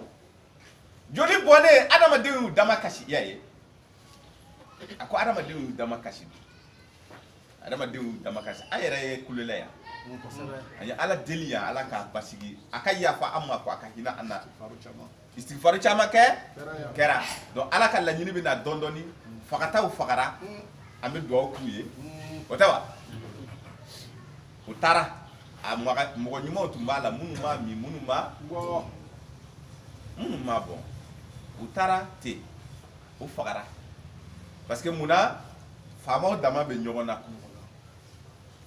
S3: joli bɔnnen adamadenw y'u dama kasi i y'a ye a ko adamadenw y'u dama kasi adamadenw y'u dama kasi an yɛrɛ ye kulela yan an ye ala deli yan ala k'a basigi a ka yafa an ma ko a ka hinɛ an na istighfaru caman kɛ kɛra donc ala ka laɲini bɛ na dɔɔni dɔɔni fagataw fagara an bɛ dugawu k'u ye o tɛ wa u taara a mɔgɔ ɲumanw tun b'a la minnu m'a min minnu m'a bɔn u taara ten u fagara parce que munna faamaw dama bɛ ɲɔgɔn na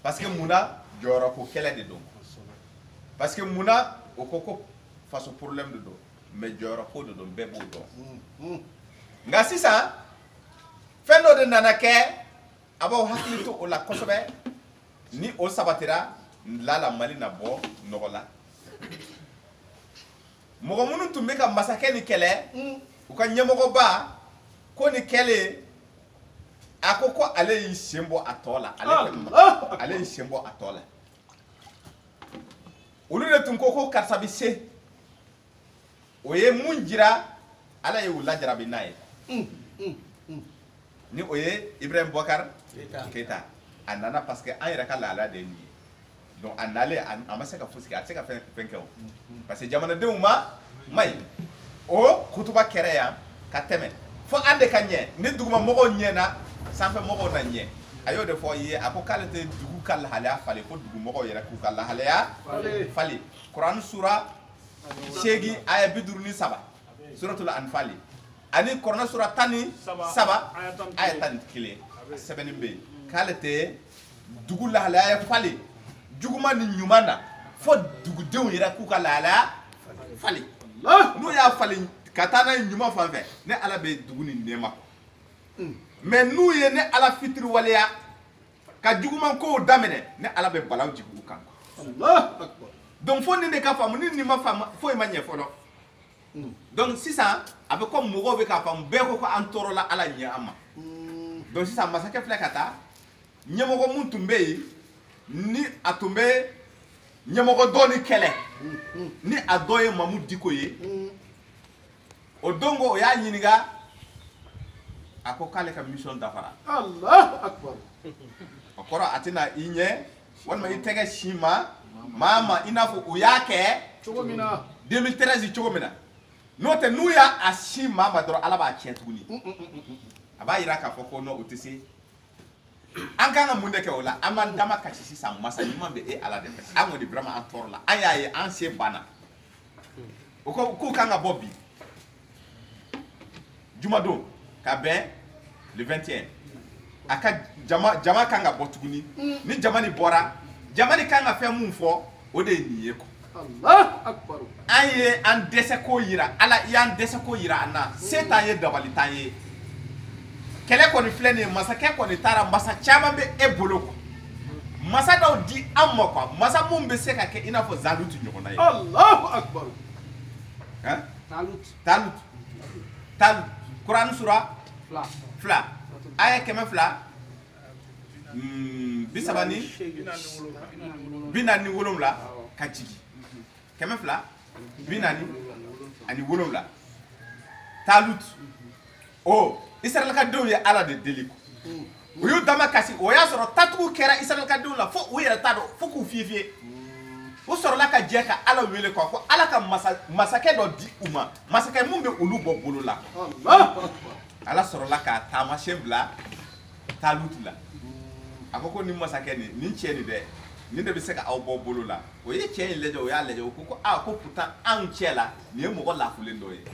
S3: parce que munna jɔyɔrɔ ko kɛlɛ de don parce que munna o ko faso problème de don mais jɔyɔrɔ ko de don bɛɛ b'o dɔn nka sisan fɛn dɔ de nana kɛ a b'aw hakili to o la kosɛbɛ ni o sabatira lala mali na bɔ nɔgɔ la mɔgɔ minnu tun bɛ ka masakɛ ni kɛlɛ u ka ɲɛmɔgɔba ko ni kɛlen a ko ale y'i sen bɔ a tɔ la ale y'i sen bɔ a tɔ la olu de tun ko karisa bɛ se o ye mun jira ala ye u lajarabi n'a ye ni o ye Ibrahim Boubacar Keita a nana parce que an yɛrɛ ka lahala de ye nin ye donc a nalen a ma se ka fosi kɛ a tɛ se ka fɛn kɛ o parce que jamanadenw ma ɲi o kutuba kɛra yan ka tɛmɛ fo an de ka ɲɛ ni dugumamɔgɔw ɲɛna sanfɛmɔgɔw na ɲɛ a y'o de fɔ ye a ko k'ale tɛ dugu ka lahalaya falen fo dugumɔgɔw yɛrɛ k'u ka lahalaya falen Kuran sura 8 aya 53 suratul Anfal ani Kuran sura 17 aya 11 sɛbɛnni bɛ yen k'ale tɛ dugu lahalaya falen juguman ni ɲuman na fo dugudenw yɛrɛ k'u ka lahalaya falen n'u y'a falen ka taa n'a ye ɲuman fan fɛ ne ala bɛ dugu ni nɛɛma mais n'u ye ne ala fitiri waleya ka juguman kow daminɛ ne ala bɛ balaw jigin u kan donc fo nin de ka faamu ni nin ma faamu foyi ma ɲɛ fɔlɔ donc sisan a bɛ comme mɔgɔw bɛ k'a faamu bɛɛ ko an tɔɔrɔ la ala ɲɛ an ma donc sisan masakɛ filɛ ka taa ɲɛmɔgɔ mun tun bɛ yen ni a tun bɛ ɲɛmɔgɔ dɔ ni kɛlɛ ni a dɔ ye Mamu Diko ye o don ko o y'a ɲininka a ko k'ale ka mission dafara
S4: Allahu Akbar
S3: o kɔrɔ a tɛna i ɲɛ walima i tɛgɛ sin maa ma i n'a fɔ u y'a kɛ
S4: cogo min na
S3: 2013 cogo min na n'o tɛ n'u y'a sin maa ma dɔrɔn ala b'a tiɲɛ tuguni a b'a yira k'a fɔ ko non o tɛ se an kan ka mun de kɛ o la an b'an dama kasi sisan masa ɲuman bɛ e ala de fɛ an kɔni vraiment an tɔɔrɔ la an y'a ye an se banna o ko k'u kan ka bɔ bi jumadon ka bɛn le 21 a ka jama kan ka bɔ tuguni ni jama ni bɔra jama ni kan ka fɛn mun fɔ o de ye nin ye ko
S4: Allahu Akbar
S3: an ye an dɛsɛ ko yira ala i y'an dɛsɛ ko yira an na se t'an ye dabali t'an ye kɛlɛ kɔni filɛ nin ye masakɛ kɔni taara masa caman bɛ e bolo quoi masa dɔw di an ma quoi masa mun bɛ se ka kɛ i n'a fɔ Zalutu ɲɔgɔnna ye
S4: Allahu Akbar
S3: Talut Kuran sura 2 aya 200 47 ka jigi 247 Talut o Israël ka denw ye ala de deli ko u y'u dama kasi o y'a sɔrɔ tatugu kɛra Israël ka denw la fo u yɛrɛ t'a dɔn fo k'u fiyefiyɛ u sɔrɔla ka jɛ ka ala wele quoi ko ala ka masakɛ dɔ di u ma masakɛ mun bɛ olu bɔ bolo la ala sɔrɔla ka taamasiyɛn bila Talut la a ko ni masakɛ ni cɛ ni dɛ ni de bɛ se ka aw bɔ bolo la o ye cɛ in lajɛ o y'a lajɛ o ko ko pourtant anw cɛ la nin ye mɔgɔ lafulen dɔ ye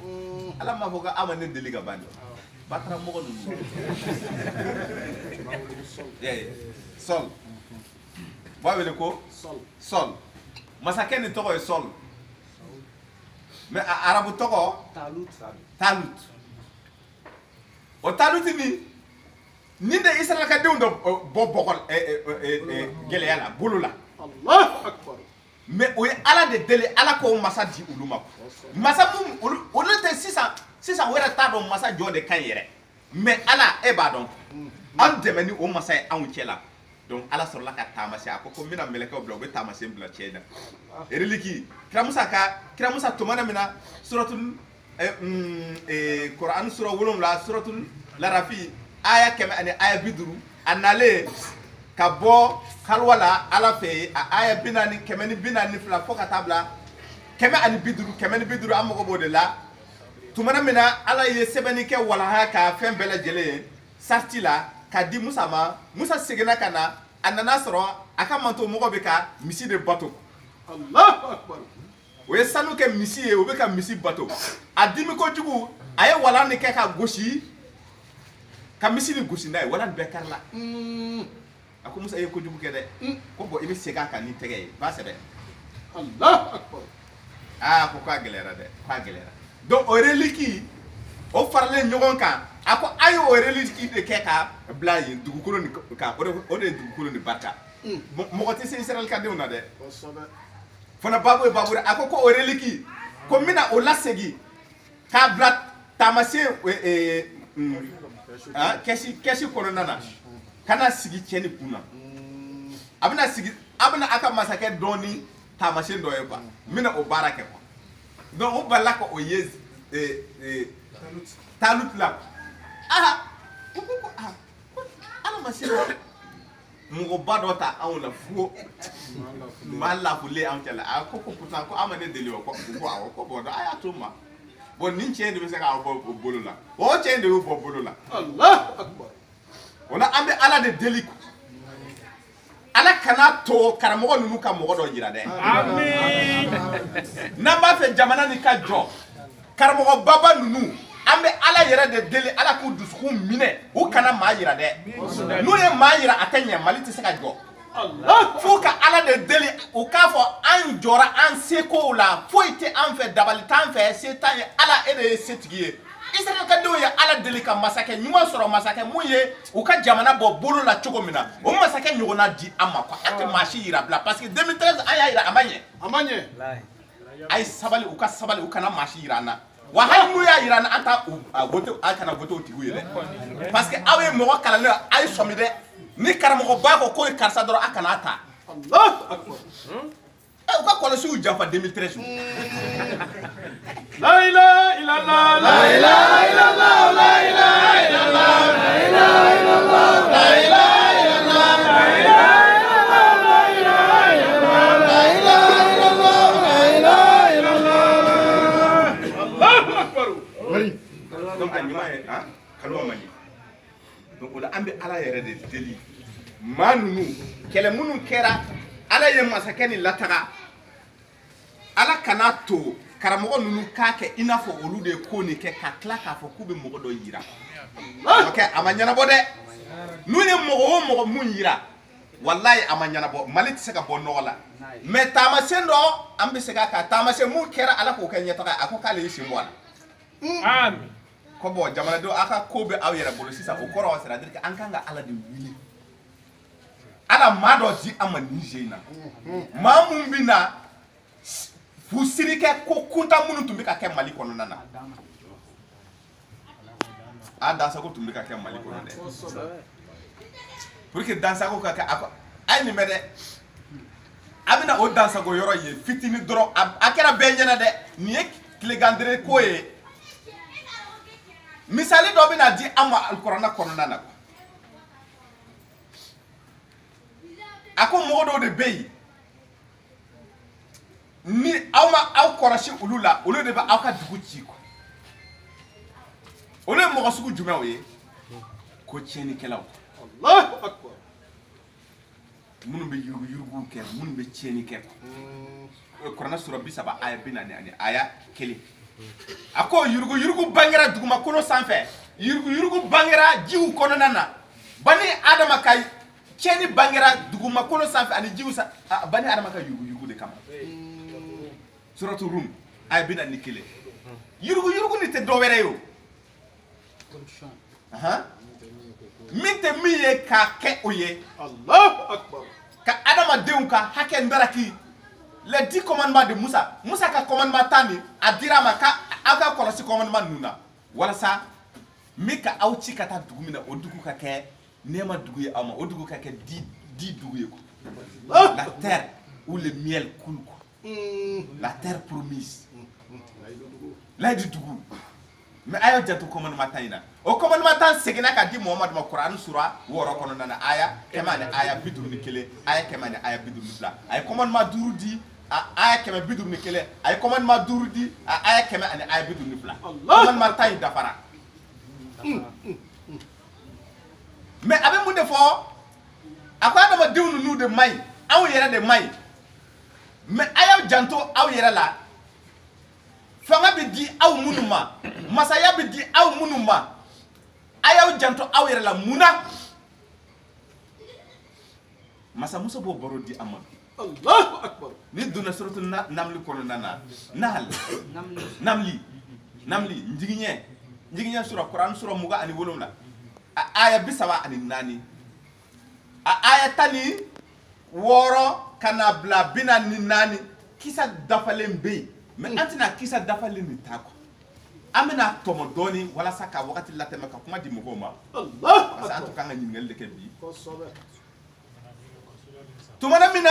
S3: ala m'a fɔ ko aw ma ne deli ka ban batara mɔgɔ ninnu Sol b'a wele ko Sol masakɛ ni tɔgɔ ye Sol mais a arabu tɔgɔ Talut o Talut ni de Israël ka denw dɔ bɔ bɔgɔ gɛlɛya la bolo la
S4: Allahu akbar.
S3: mais o ye ala de deli ala k'o masa di olu ma masa mun olu tɛ sisan o yɛrɛ t'a dɔn masa jɔ de kan yɛrɛ mais ala e b'a dɔn an dɛmɛ ni o masa ye anw cɛ la donc ala sɔrɔla ka taamasiɲɛ a ko n bɛna mɛlɛkɛw bila u bɛ taamasiɲɛ bila cɛ in na reliki kira Musa tumana min na suratul Quran sura 7 suratul Larafi aya 100 ani aya 50 a nalen ka bɔ kaliwa la ala fɛ a aya 142 fo ka taa bila 150 an mago b'o de la tumana min na ala ye sɛbɛnni kɛ walaha ka fɛn bɛɛ lajɛlen sarti la ka di Musa ma Musa seginna ka na a nana sɔrɔ a ka manto mɔgɔ bɛ ka misi de bato
S4: Allahu akbar.
S3: o ye sanu kɛ misi ye o bɛ ka misi bato a dimi kojugu a ye walan ni kɛ ka gosi ka misi ni gosi n'a ye walan bɛɛ kari la a ko Musa ye kojugu kɛ dɛ ko bon i bɛ segin a kan ni tɛgɛ ye b'a sɛbɛn
S4: Allahu akbar.
S3: ko k'a gɛlɛyara dɛ k'a gɛlɛyara donc o reliki o faralen ɲɔgɔn kan a ko a ye o reliki de kɛ ka bila yen dugukolo nin kan o de ye dugukolo nin barika mɔgɔ tɛ se Israël ka denw na dɛ fana babu ye babu a ko o reliki ko n bɛna o lasegin k'a bila taamasen kɛsi kɔnɔna na ka na sigi cɛ ni kun na a bɛna a ka masakɛ dɔn ni taamasen dɔ ye quoi n bɛna o baara kɛ quoi donc o balila ka o ye Talut la ko ala ma se mɔgɔba dɔ ta anw la fo maa lafulen anw cɛ la a ko pourtant ko an ma ne deli o ko awɔ ko bon a y'a to n ma bon nin cɛ in de bɛ se k'aw bɔ bolo la o cɛ in de y'o bɔ bolo la
S4: Allahu akbar.
S3: o la an bɛ ala de deli ala kana to karamɔgɔ ninnu ka mɔgɔ dɔ jira dɛ n'an b'a fɛ jamana nin ka jɔ karamɔgɔ baba ninnu an bɛ ala yɛrɛ de deli ala k'u dusukun minɛ u kana maa jira dɛ n'u ye maa jira a tɛ ɲɛ Mali tɛ se ka jɔ fo ka ala de deli u k'a fɔ an jɔra an sekow la foyi tɛ an fɛ dabali t'an fɛ se t'an ye ala e de ye setigi ye Israël ka denw ye ala deli ka masakɛ ɲuman sɔrɔ masakɛ mun ye u ka jamana bɔ bolo la cogo min na o masakɛ ɲɔgɔnna di an ma quoi a tɛ maa si yira bila parce que 2013 an y'a yira a ma ɲɛ a ye sabali u ka sabali u kana maa si yira an na wa hali n'u y'a yira an na an t'a voté an kana voté o tigiw ye dɛ parce que aw ye mɔgɔ kalannen a ye sɔmi dɛ ni karamɔgɔba ko k'o ye karisa dɔrɔn a kana ta
S4: Allahu akbar.
S3: u ka kɔlɔsiw janfa 2013
S4: La ilaha illallah. La ilaha illallah. La ilaha illallah. La ilaha illallah. La ilaha illallah. La ilaha illallah. La ilaha illallah. La ilaha illallah. La ilaha illallah. Allahu akbar.
S3: donc a ɲuman ye kaliwa man ɲi donc o la an bɛ ala yɛrɛ de deli maa ninnu kɛlɛ minnu kɛra ala ye masakɛ ni lataga ala kana to karamɔgɔ ninnu k'a kɛ i n'a fɔ olu de ye ko nin kɛ ka tila k'a fɔ k'u bɛ mɔgɔ dɔ yira a ma ɲɛnabɔ dɛ n'u ye mɔgɔ o mɔgɔ mun yira walayi a ma ɲɛnabɔ Mali tɛ se ka bɔ nɔgɔ la mais taamasen dɔ an bɛ se k'a kan taamasen mun kɛra ala k'o kɛ ɲɛtaga a ko k'ale y'i sen bɔ a la amen ko bon jamanadenw a ka ko bɛ aw yɛrɛ bolo sisan o kɔrɔ c'est à dire que an kan ka ala de wuli ala maa dɔ di an ma Niger in na maa mun bɛ na fusiri kɛ ko kuntan minnu tun bɛ ka kɛ Mali kɔnɔna na a dansago tun bɛ ka kɛ Mali kɔnɔ dɛ pour que dansago ka kɛ a ye nin mɛn dɛ a bɛna o dansago yɔrɔ ye fitinin dɔrɔn a kɛra bɛɛ ɲɛna dɛ nin ye tilegandere ko ye misali dɔ bɛna di an ma alikuranɛ kɔnɔna na a ko mɔgɔ dɔw de bɛ yen ni aw ma aw kɔlɔsi olu la olu de bɛ aw ka dugu ci quoi olu ye mɔgɔ sugu jumɛnw ye ko tiɲɛnikɛlaw
S4: Allahu akbar.
S3: Minnu bɛ yurugu kɛ minnu bɛ tiɲɛni kɛ kuranɛ sura 30 aya 40 aya 1 a ko yurugu bangera dugumakolo sanfɛ yurugu bangera jiw kɔnɔna na bani adama ka tiɲɛni bangera dugumakolo sanfɛ ani jiw bani adama ka yurugu de kama suratu rum aya 41 yurugu ni tɛ dɔwɛrɛ ye o min tɛ min ye k'a kɛ o ye
S4: Allahu akbar.
S3: ka adamadenw ka hakɛ ndaraki les 10 commandements de Musa ka commandement 10 ni a dira ma ka aw ka kɔlɔsi commandement ninnu na walasa min ka aw ci ka taa dugu min na o dugu ka kɛ nɛɛma dugu ye aw ma o dugu ka kɛ di dugu ye quoi la terre où le miel coule quoi la terre promise layidu dugu mais a y'aw janto commandement 10 in na o commandement 10 seginna ka di Muhamadu ma Kuran sura 6 kɔnɔna na aya 100 ni aya 51 aya 100 ni aya 52 a ye commandement 5 di a aya 151 a ye commandement 5 di a aya 100 ani aya 52 commandement 10 in dafara mais a bɛ mun de fɔ a ko adamadenw ninnu de man ɲi anw yɛrɛ de man ɲi mais a y'aw janto aw yɛrɛ la fanga bɛ di aw minnu ma masaya bɛ di aw minnu ma a y'aw janto aw yɛrɛ la mun na masamuso b'o baro di a ma
S4: Allahu akbar.
S3: ni donna suratu namli kɔnɔna na namli njigiɲɛ sura Kuran sura 27 a aya 34 a aya 16 kana bila 44 kisa dafalen bɛ yen mais an tɛna kisa dafalen de ta quoi an bɛna tɔmɔ dɔɔni walasa ka wagati latɛmɛ ka kuma di mɔgɔw ma
S4: Allahu
S3: parce que an
S4: akbar.
S3: tun kan ka ɲininkali de kɛ bi
S4: Kosɛbɛ.
S3: tumana min na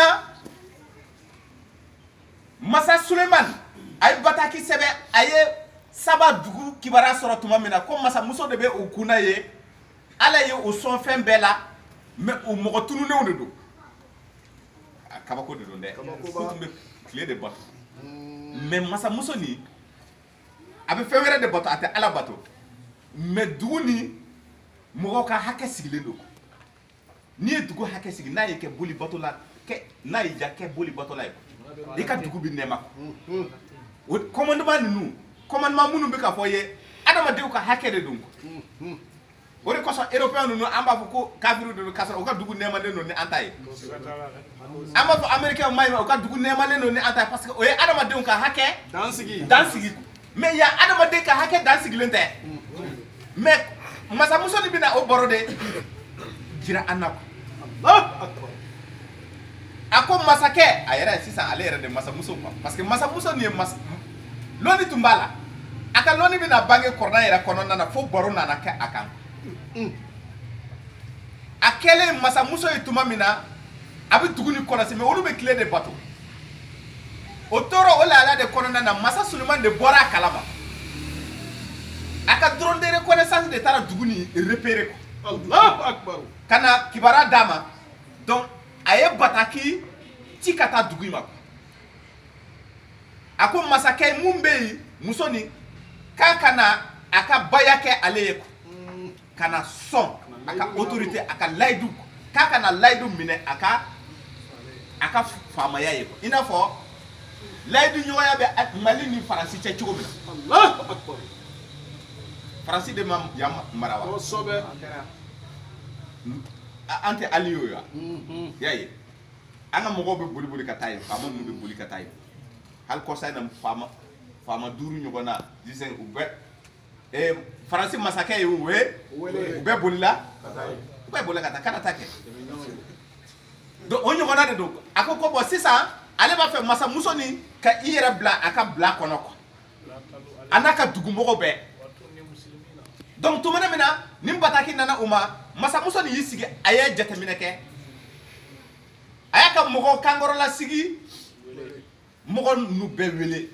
S3: masa Suleman a ye bataki sɛbɛ a ye Saba dugu kibaruya sɔrɔ tuma min na ko masamuso de bɛ o kunna ye Ala ye o sɔn fɛn bɛɛ la mais o mɔgɔ tununenw de don a kabako de don dɛ ko tun bɛ tile de bato mais masamuso nin a bɛ fɛn wɛrɛ de bato a tɛ Ala bato mais dugu ni mɔgɔw ka hakɛ sigilen don n'i ye dugu hakɛ sigi n'a ye kɛ boli bato la n'a y'i ja kɛ boli bato la ye i ka dugu bɛ nɛɛma o commandement ninnu commandement minnu bɛ ka fɔ ye adamadenw ka hakɛ de don o de kosɔn européen ninnu an b'a fɔ ko kafiru de don k'a sɔrɔ u ka dugu nɛɛmalen don ni an ta ye an b'a fɔ américain ma ɲi u ka dugu nɛɛmalen don ni an ta ye parce que o ye adamadenw ka hakɛ dansigi mais yan adamaden ka hakɛ dansigilen tɛ mais masamuso ni bɛna o baro de jira an na a ko masakɛ a yɛrɛ sisan ale yɛrɛ de masamuso quoi parce que masamuso nin ye lɔnni tun b'a la a ka lɔnni bɛna bange kɔrɔna yɛrɛ kɔnɔna na fo baro nana kɛ a kan a kɛlen masamuso ye tuma min na a bɛ dugu ni kɔlɔsi mais olu bɛ tile de bato o tora o lahala de kɔnɔna na masa Suleman de bɔra a kalama a ka drone de reconnaissance de taara dugu ni repérer quoi
S4: Allahu akbar.
S3: ka na kibaruya d'a ma donc a ye bataki ci ka taa dugu in ma a ko masakɛ mun bɛ yen muso nin k'a ka na a ka baya kɛ ale ye ka na sɔn a ka autorité a ka layidu k'a ka na layidu minɛ a ka faamaya ye i n'a fɔ layidu ɲɔgɔnya bɛ Mali ni Faransi cɛ cogo min na
S4: Allahu akbar.
S3: Faransi de ma yan mara wa
S4: Kosɛbɛ.
S3: an tɛ ali y'o ye y'a ye an ka mɔgɔw bɛ boli ka taa yen faama ninnu bɛ boli ka taa yen hali kɔsa in na faama 5 ɲɔgɔn na disɛn u bɛ Faransi masakɛ ye u bɛɛ bolila u bɛɛ bolila ka taa kana taa kɛ donc o ɲɔgɔnna de don a ko bɔn sisan ale b'a fɛ masamuso nin ka i yɛrɛ bila a ka bila kɔnɔ quoi a n'a ka dugumɔgɔw bɛɛ donc tuma min na nin bataki nana u ma masamuso nin y'i sigi a ye jateminɛ kɛ a y'a ka mɔgɔ kankɔrɔla sigi mɔgɔ ninnu bɛɛ wele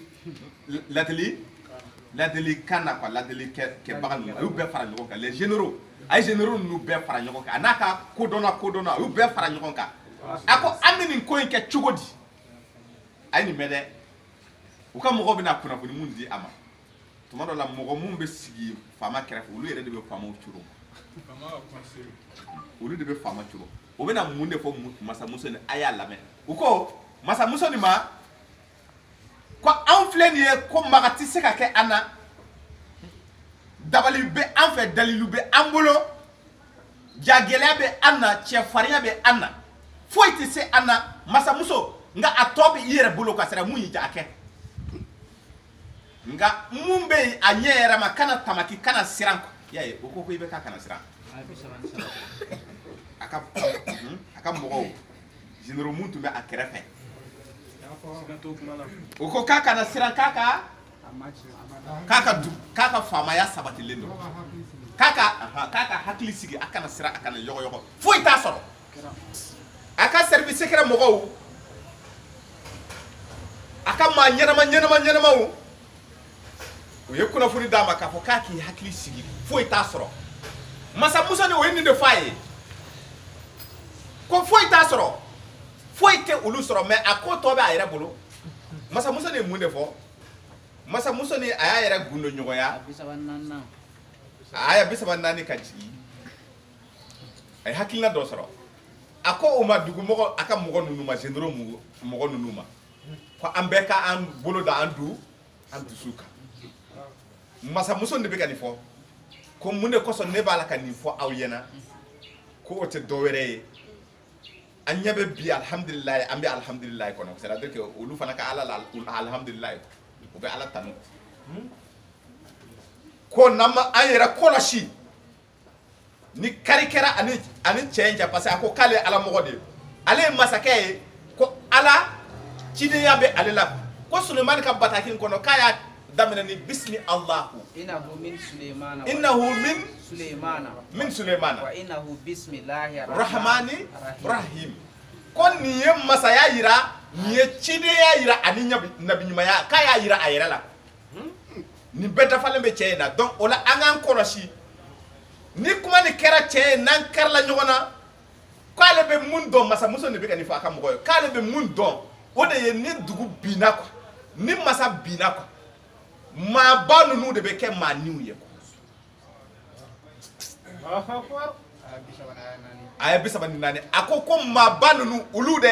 S3: ladili kan na quoi ladili kɛbaga ninnu a y'u bɛɛ fara ɲɔgɔn kan les généraux a ye généraux ninnu bɛɛ fara ɲɔgɔn kan a n'a ka kodɔnna a y'u bɛɛ fara ɲɔgɔn kan a ko an bɛ nin ko in kɛ cogo di a ye nin mɛn dɛ u ka mɔgɔw bɛna kunnafoni mun di a ma tuma dɔ la mɔgɔ mun bɛ sigi faama kɛrɛfɛ olu yɛrɛ de bɛ faamaw curu olu de bɛ faama cogo o bɛna mun de fɔ masamuso ni a y'a lamɛn u ko masamuso ni ma ko anw filɛ nin ye ko maga tɛ se ka kɛ an na dabali bɛ an fɛ dalilu bɛ an bolo jagɛlɛya bɛ an na cɛfarinya bɛ an na foyi tɛ se an na masamuso nka a tɔ bɛ i yɛrɛ bolo ka sira mun y'i ja a kɛ nka mun bɛ yen a ɲɛ yɛrɛ ma kana tamaki kana siran y'a ye o ko i bɛ k'a kana siran a ka mɔgɔw généraux mun tun bɛ a kɛrɛfɛ o ko k'a kana siran k'a ka faamaya sabatilen don k'a ka hakili sigi a kana siran a kana yɔgɔyɔgɔ foyi t'a sɔrɔ a ka service secret mɔgɔw a ka maa ɲɛnamaw u ye kunnafoni d'a ma k'a fɔ k'a k'i hakili sigi foyi t'a sɔrɔ masamuso ni o ye nin de fɔ a ye ko foyi t'a sɔrɔ foyi tɛ olu sɔrɔ mais a ko tɔ bɛ a yɛrɛ bolo masamuso ni ye mun de fɔ masamuso ni a y'a yɛrɛ gundo ɲɔgɔnya a y'a 34 ka jigin a ye hakilina dɔ sɔrɔ a ko o ma dugumɔgɔ a ka mɔgɔ ninnu ma généraux mɔgɔ ninnu ma ko an bɛɛ ka an bolo da an dusu kan masamuso de bɛ ka nin fɔ ko mun de kosɔn ne b'a la ka nin fɔ aw ɲɛna ko o tɛ dɔwɛrɛ ye an ɲɛ bɛ bi alhamdulilayi an bɛ alhamdulilayi kɔnɔ c'est à dire que olu fana ka ala la alhamdulilayi u bɛ ala tanu ko n'an ma an yɛrɛ kɔlɔsi ni kari kɛra ani cɛ in cɛ parce que a ko k'ale ye ala mɔgɔ de ye ale ye masakɛ ye ko ala cidenya bɛ ale la ko Sulemani ka bataki in kɔnɔ k'a y'a daminɛ ni bismi Allahu
S1: innahu min
S3: Sulemana
S1: wa innahu bismillahir
S3: rahmani rahim ko nin ye masaya yira nin ye cidenya yira ani nabi ɲumanya k'a y'a yira a yɛrɛ la nin bɛɛ dafalen bɛ cɛ in na donc o la an k'an kɔlɔsi ni kuma ni kɛra cɛ ye n'an kɛrila ɲɔgɔn na k'ale bɛ mun dɔn masamuso de bɛ ka nin fɔ a ka mɔgɔ ye k'ale bɛ mun dɔn o de ye ni dugu binna quoi ni masa binna quoi maaba ninnu de bɛ kɛ maa niw ye a ye 34 a ko maaba ninnu olu dɛ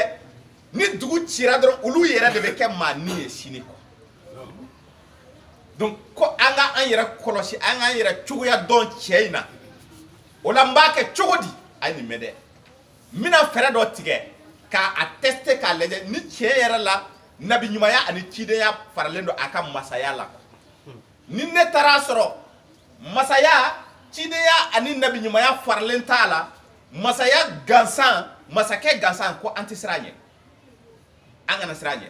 S3: ni dugu cira dɔrɔn olu yɛrɛ de bɛ kɛ maa ni ye sini quoi donc ko an ka an yɛrɛ kɔlɔsi an k'an yɛrɛ cogoya dɔn cɛ in na o la n b'a kɛ cogo di a ye nin mɛn dɛ n bɛna fɛɛrɛ dɔ tigɛ k'a tester k'a lajɛ ni cɛ yɛrɛ la nabi ɲumanya ani cidenya faralen don a ka masaya la ni ne taara sɔrɔ masaya cidenya ani nabi ɲumanya faralen t'a la masaya gansan masakɛ gansan ko an tɛ siran a ɲɛ an kana siran a ɲɛ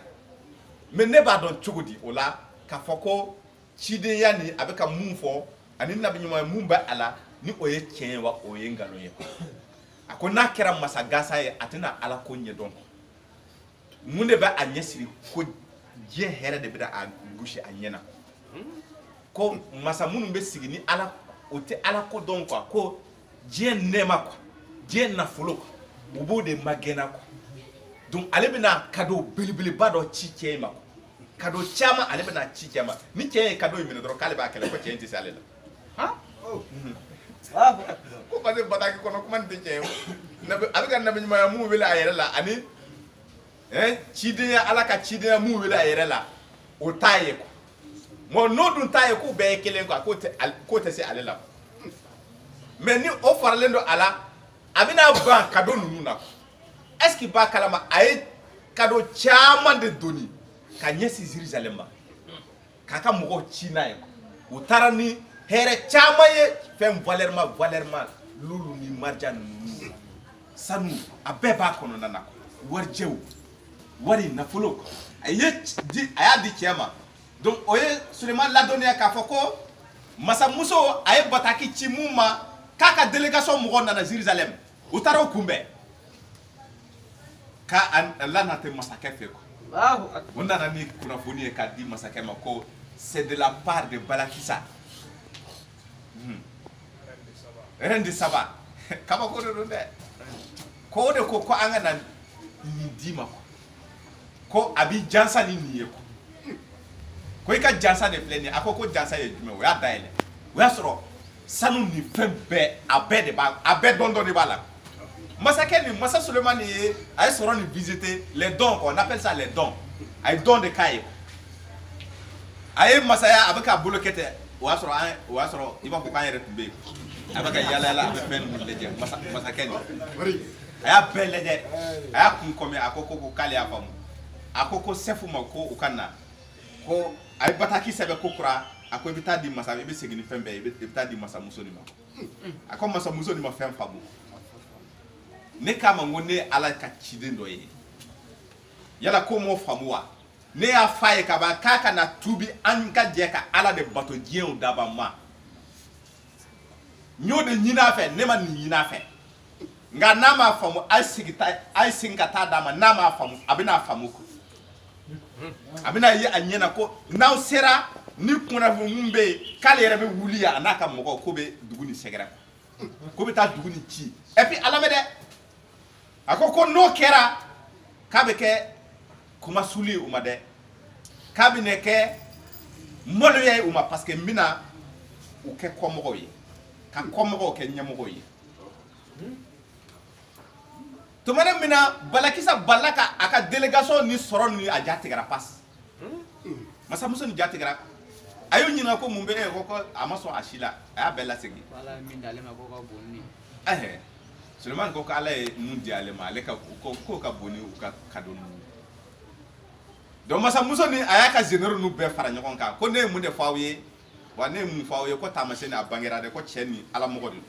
S3: mais ne b'a dɔn cogo di o la k'a fɔ ko cidenya ni a bɛ ka mun fɔ ani nabi ɲumanya mun bɛ a la ni o ye tiɲɛ ye wa o ye nkalon ye a ko n'a kɛra masa gansan ye a tɛna ala ko ɲɛdɔn mun de bɛ a ɲɛsiri ko diɲɛ hɛrɛ de bɛ a gosi a ɲɛna ko masa minnu bɛ sigi ni ala o tɛ ala ko dɔn quoi ko diɲɛ nɛɛma quoi diɲɛ nafolo quoi u b'o de magɛnna quoi donc ale bɛna cadeau belebeleba dɔ ci cɛ in ma cadeau caman ale bɛna ci cɛ ma ni cɛ ye cadeau in minɛ dɔrɔn k'ale b'a kɛlɛ ko cɛ in tɛ se ale la ko parce que bataki kɔnɔ kuma nin tɛ cɛ ye a bɛ ka nabi ɲumanya mun wele a yɛrɛ la ani cidenya ala ka cidenya mun wele a yɛrɛ la o t'a ye quoi bon n'o dun t'a ye k'u bɛɛ ye kelen quoi k'o tɛ se ale la mais ni o faralen don a la a bɛna ban cadeau ninnu na est-ce que b'a kalama a ye cadeau caman de donni ka ɲɛsin Jérusalem ma k'a ka mɔgɔw ci n'a ye u taara ni hɛrɛ caman ye fɛn valeur ma lulu ni marjan ninnu sanu a bɛɛ b'a kɔnɔna na warijɛw wari nafolo a y'a di cɛ ma donc o ye Sulemani ladɔnniya k'a fɔ ko masamuso a ye bataki ci mun ma k'a ka délégation mɔgɔw nana Jérusalem u taara o kunbɛn k'a lanate masakɛ fɛ quoi o nana ni kunnafoni ye k'a di masakɛ ma ko c'est de la part de Balakisa reine de Saba kabako de don dɛ ko o de ko an ka na nin d'i ma ko a b'i jansa ni nin ye ko i ka jansa de filɛ nin ye a ko jansa ye jumɛn o y'a dayɛlɛ o y'a sɔrɔ sanu ni fɛn bɛɛ a bɛɛ de b'a a bɛɛ dɔn de b'a la masakɛ ni masa Sulemani ye a ye sɔrɔ ni visiter les dons quoi on appelle ça les dons a ye don de k'a ye a ye masaya a bɛ k'a bolo kɛ ten o y'a sɔrɔ i b'a fɔ k'an yɛrɛ tun bɛ yen a bɛ ka yala yala a bɛ fɛn ninnu lajɛ masakɛ ni a y'a bɛɛ lajɛ a y'a kun kɔmi a ko k'ale y'a faamu a ko sefu ma ko u ka na ko a ye bataki sɛbɛn ko kura a ko i bɛ taa di masa i bɛ segin ni fɛn bɛɛ ye i bɛ taa di masamuso ni ma a ko masamuso ni ma fɛn faamu ne k'a ma ko ne ye ala ka ciden dɔ ye yala ko m'o faamu wa ne y'a f'a ye ka ban k'a ka na tuubi an ka jɛ ka ala de bato diɲɛw daba ma n y'o de ɲini a fɛ ne ma nin ɲini a fɛ nka n'a m'a faamu a ye segin ka taa d'a ma n'a m'a faamu a bɛna faamu a bɛna ye a ɲɛna ko n'aw sera ni kunnafoni min bɛ yen k'ale yɛrɛ bɛ wuli yan a n'a ka mɔgɔw ko bɛ dugu ni sɛgɛrɛ ko bɛ taa dugu ni ci et puis ala mɛ dɛ a ko n'o kɛra k'a bɛ kɛ kumasuli u ma dɛ k'a bɛna kɛ maloya ye u ma parce que n bɛna u kɛ kɔmɔgɔw ye ka kɔmɔgɔw kɛ ɲɛmɔgɔw ye tuma min na balakisa balila ka a ka délégation ni sɔrɔ ni a ja tigɛra passe masamuso ni ja tigɛra a y'o ɲininka ko mun bɛ e ko a ma sɔn a si la a y'a bɛɛ lasegin Sulemani ko k'ala ye mun di ale ma ale ka ko ka bon ni u ka cadeau ninnu donc masamuso ni a y'a ka généraux n'u bɛɛ fara ɲɔgɔn kan ko ne ye mun de fɔ aw ye wa ne ye mun fɔ aw ye ko taamasiyɛn a bangera dɛ ko cɛ ni alamɔgɔ de don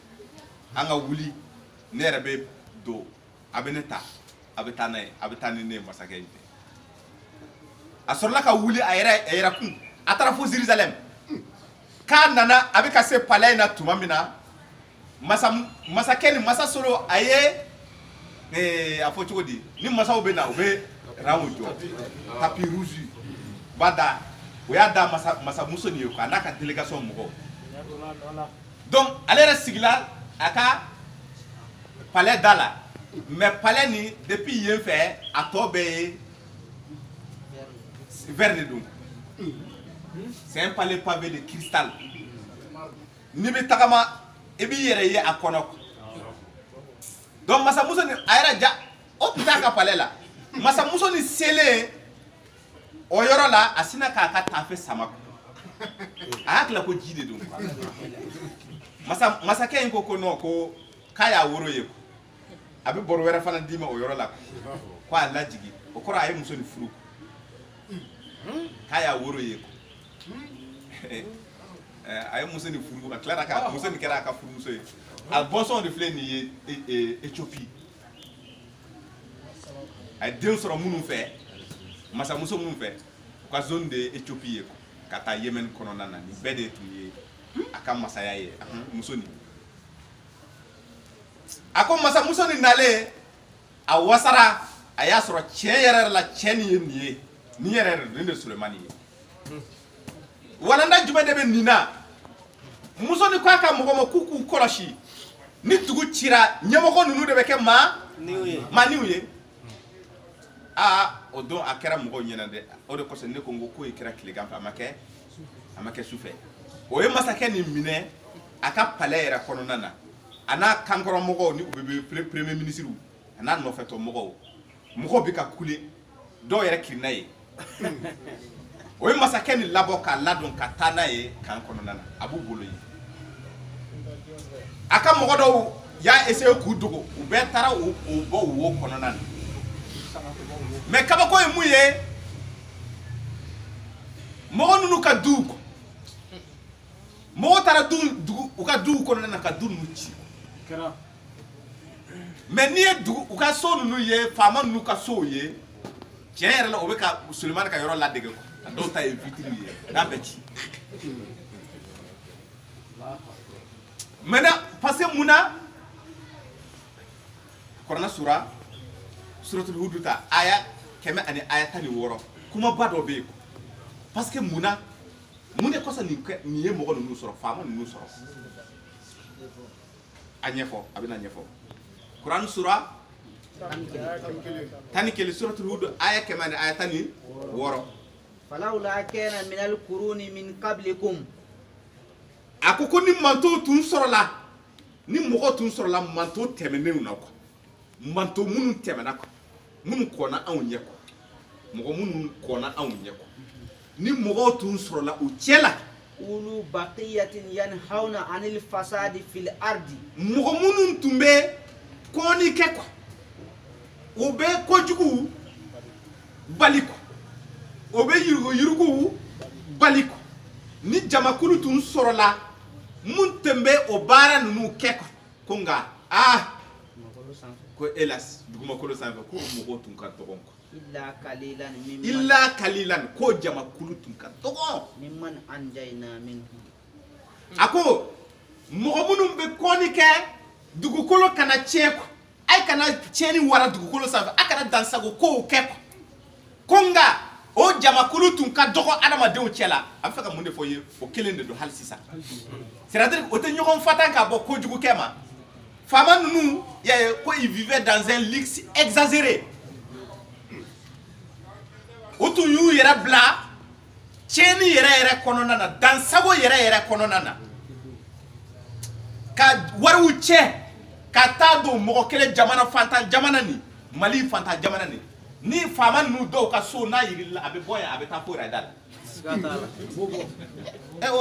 S3: an ka wuli ne yɛrɛ bɛ don a bɛ ne ta a bɛ taa n'a ye a bɛ taa ni ne ye masakɛ in fɛ a sɔrɔla ka wuli a yɛrɛ kun a taara fo Jérusalem k'a nana a bɛ ka se palais in na tuma min na masakɛ ni masa Solo a ye a fɔ cogo di ni masaw bɛ na u bɛ rang jɔ tapis rouge b'a da o y'a da masamuso nin ye quoi a n'a ka délégation mɔgɔw donc ale yɛrɛ sigila a ka palais da la mais palais ni depuis yen fɛ a tɔ bɛɛ ye verre de don c'est un palais pavé de cristal n'i bɛ tagama i b'i yɛrɛ ye a kɔnɔ donc masamuso ni a yɛrɛ ja o tun t'a ka palais la masamuso ni selen o yɔrɔ la a sina k'a ka taafe sama a y'a tila ko ji de don masakɛ in ko non ko k'a y'a woro ye a bɛ baro wɛrɛ fana d'i ma o yɔrɔ la ko a lajigi o kɔrɔ a ye muso ni furu k'a y'a woro ye a ye muso ni furu a tilara ka muso ni kɛra a ka furumuso ye a bɔnsɔn de filɛ nin ye Éthiopie a ye den sɔrɔ minnu fɛ masamuso minnu fɛ u ka zone de Éthiopie ye ka taa Yémen kɔnɔna na nin bɛɛ de tun ye a ka masaya ye muso ni a ko masamuso ni nalen a wasara a y'a sɔrɔ tiɲɛ yɛrɛ la cɛ nin ye nin ye nin yɛrɛ nin de Sulemani ye walanda jumɛn de bɛ nin na muso ni ko a ka mɔgɔ ma k'u k'u kɔlɔsi ni dugu cira ɲɛmɔgɔ ninnu de bɛ kɛ maaniw ye o don a kɛra mɔgɔw ɲɛna dɛ o de kosɔn ne ko n ko k'o kɛra tilegan fɛ a ma kɛ sufɛ o ye masakɛ nin minɛ a ka palais yɛrɛ kɔnɔna na a n'a kankɔrɔmɔgɔw ni u bɛ premier ministre a n'a nɔfɛtɔ mɔgɔw bɛ ka kule dɔw yɛrɛ kirina ye o ye masakɛ nin labɔ k'a ladon ka taa n'a ye kan kɔnɔna na a b'u bolo ye a ka mɔgɔ dɔw y'a essayer k'u dogo u bɛɛ taara u bɔ wo kɔnɔna na mais kabako ye mun ye mɔgɔ ninnu ka duw mɔgɔw taara u ka duw kɔnɔna na ka du ninnu ci mais n'i ye u ka so ninnu ye faama ninnu ka sow ye tiɲɛ yɛrɛ la o bɛ ka Sulemani ka yɔrɔ ladege a dɔw ta ye vitre ye n'a bɛ ci maintenant parce que mun na Kuranɛ suratul Hud ta aya 100 ani aya 16 kumaba dɔ bɛ yen parce que mun de kɔsɔn nin ye mɔgɔ ninnu sɔrɔ faama ninnu sɔrɔ a ɲɛfɔ a bɛna ɲɛfɔ Kuranɛ sura 11 suratul Hud aya 100 ani aya 16
S1: فلولا كان من القرون من قبلكم
S3: a ko ni manto tun sɔrɔla ni mɔgɔ tun sɔrɔla manto tɛmɛnenw na quoi manto minnu tɛmɛna quoi minnu kɔnna anw ɲɛ quoi mɔgɔ minnu kɔnna anw ɲɛ quoi ni mɔgɔw tun sɔrɔla u cɛ la
S1: ulu baqiyatin yanhauna anil fasadi fil ardi
S3: mɔgɔ minnu tun bɛ kɔnni kɛ quoi o bɛ kojugu bali quoi o bɛ yuruguyurugu bali quoi ni jamakulu tun sɔrɔla mun tun bɛ o baara ninnu kɛ quoi ko nka ko hélas dugumakolo sanfɛ ko mɔgɔw tun ka dɔgɔn quoi illa kalilan ko jamakulu tun ka dɔgɔn
S1: mimman anjayna minhum
S3: a ko mɔgɔ minnu bɛ kɔnni kɛ dugukolo kana tiɲɛ quoi ay kana tiɲɛni wara dugukolo sanfɛ a kana dansago kow kɛ quoi ko nka o jamakulu tun ka dɔgɔ adamadenw cɛ la a bɛ fɛ ka mun de fɔ ye o kelen de don hali sisan c'est-à-dire o tɛ ɲɔgɔn fatan ka bɔ kojugukɛ ma faama ninnu y'a ye ko ils vivaient dans un luxe exagéré o tun y'u yɛrɛ bila tiɲɛni yɛrɛ kɔnɔna na dansago yɛrɛ kɔnɔna na ka wariw cɛ ka taa don mɔgɔ kelen jamana fantan jamana ni Mali fantan jamana ni faama ninnu dɔw ka so n'a yirila a bɛ bɔ yan a bɛ taa fo rada la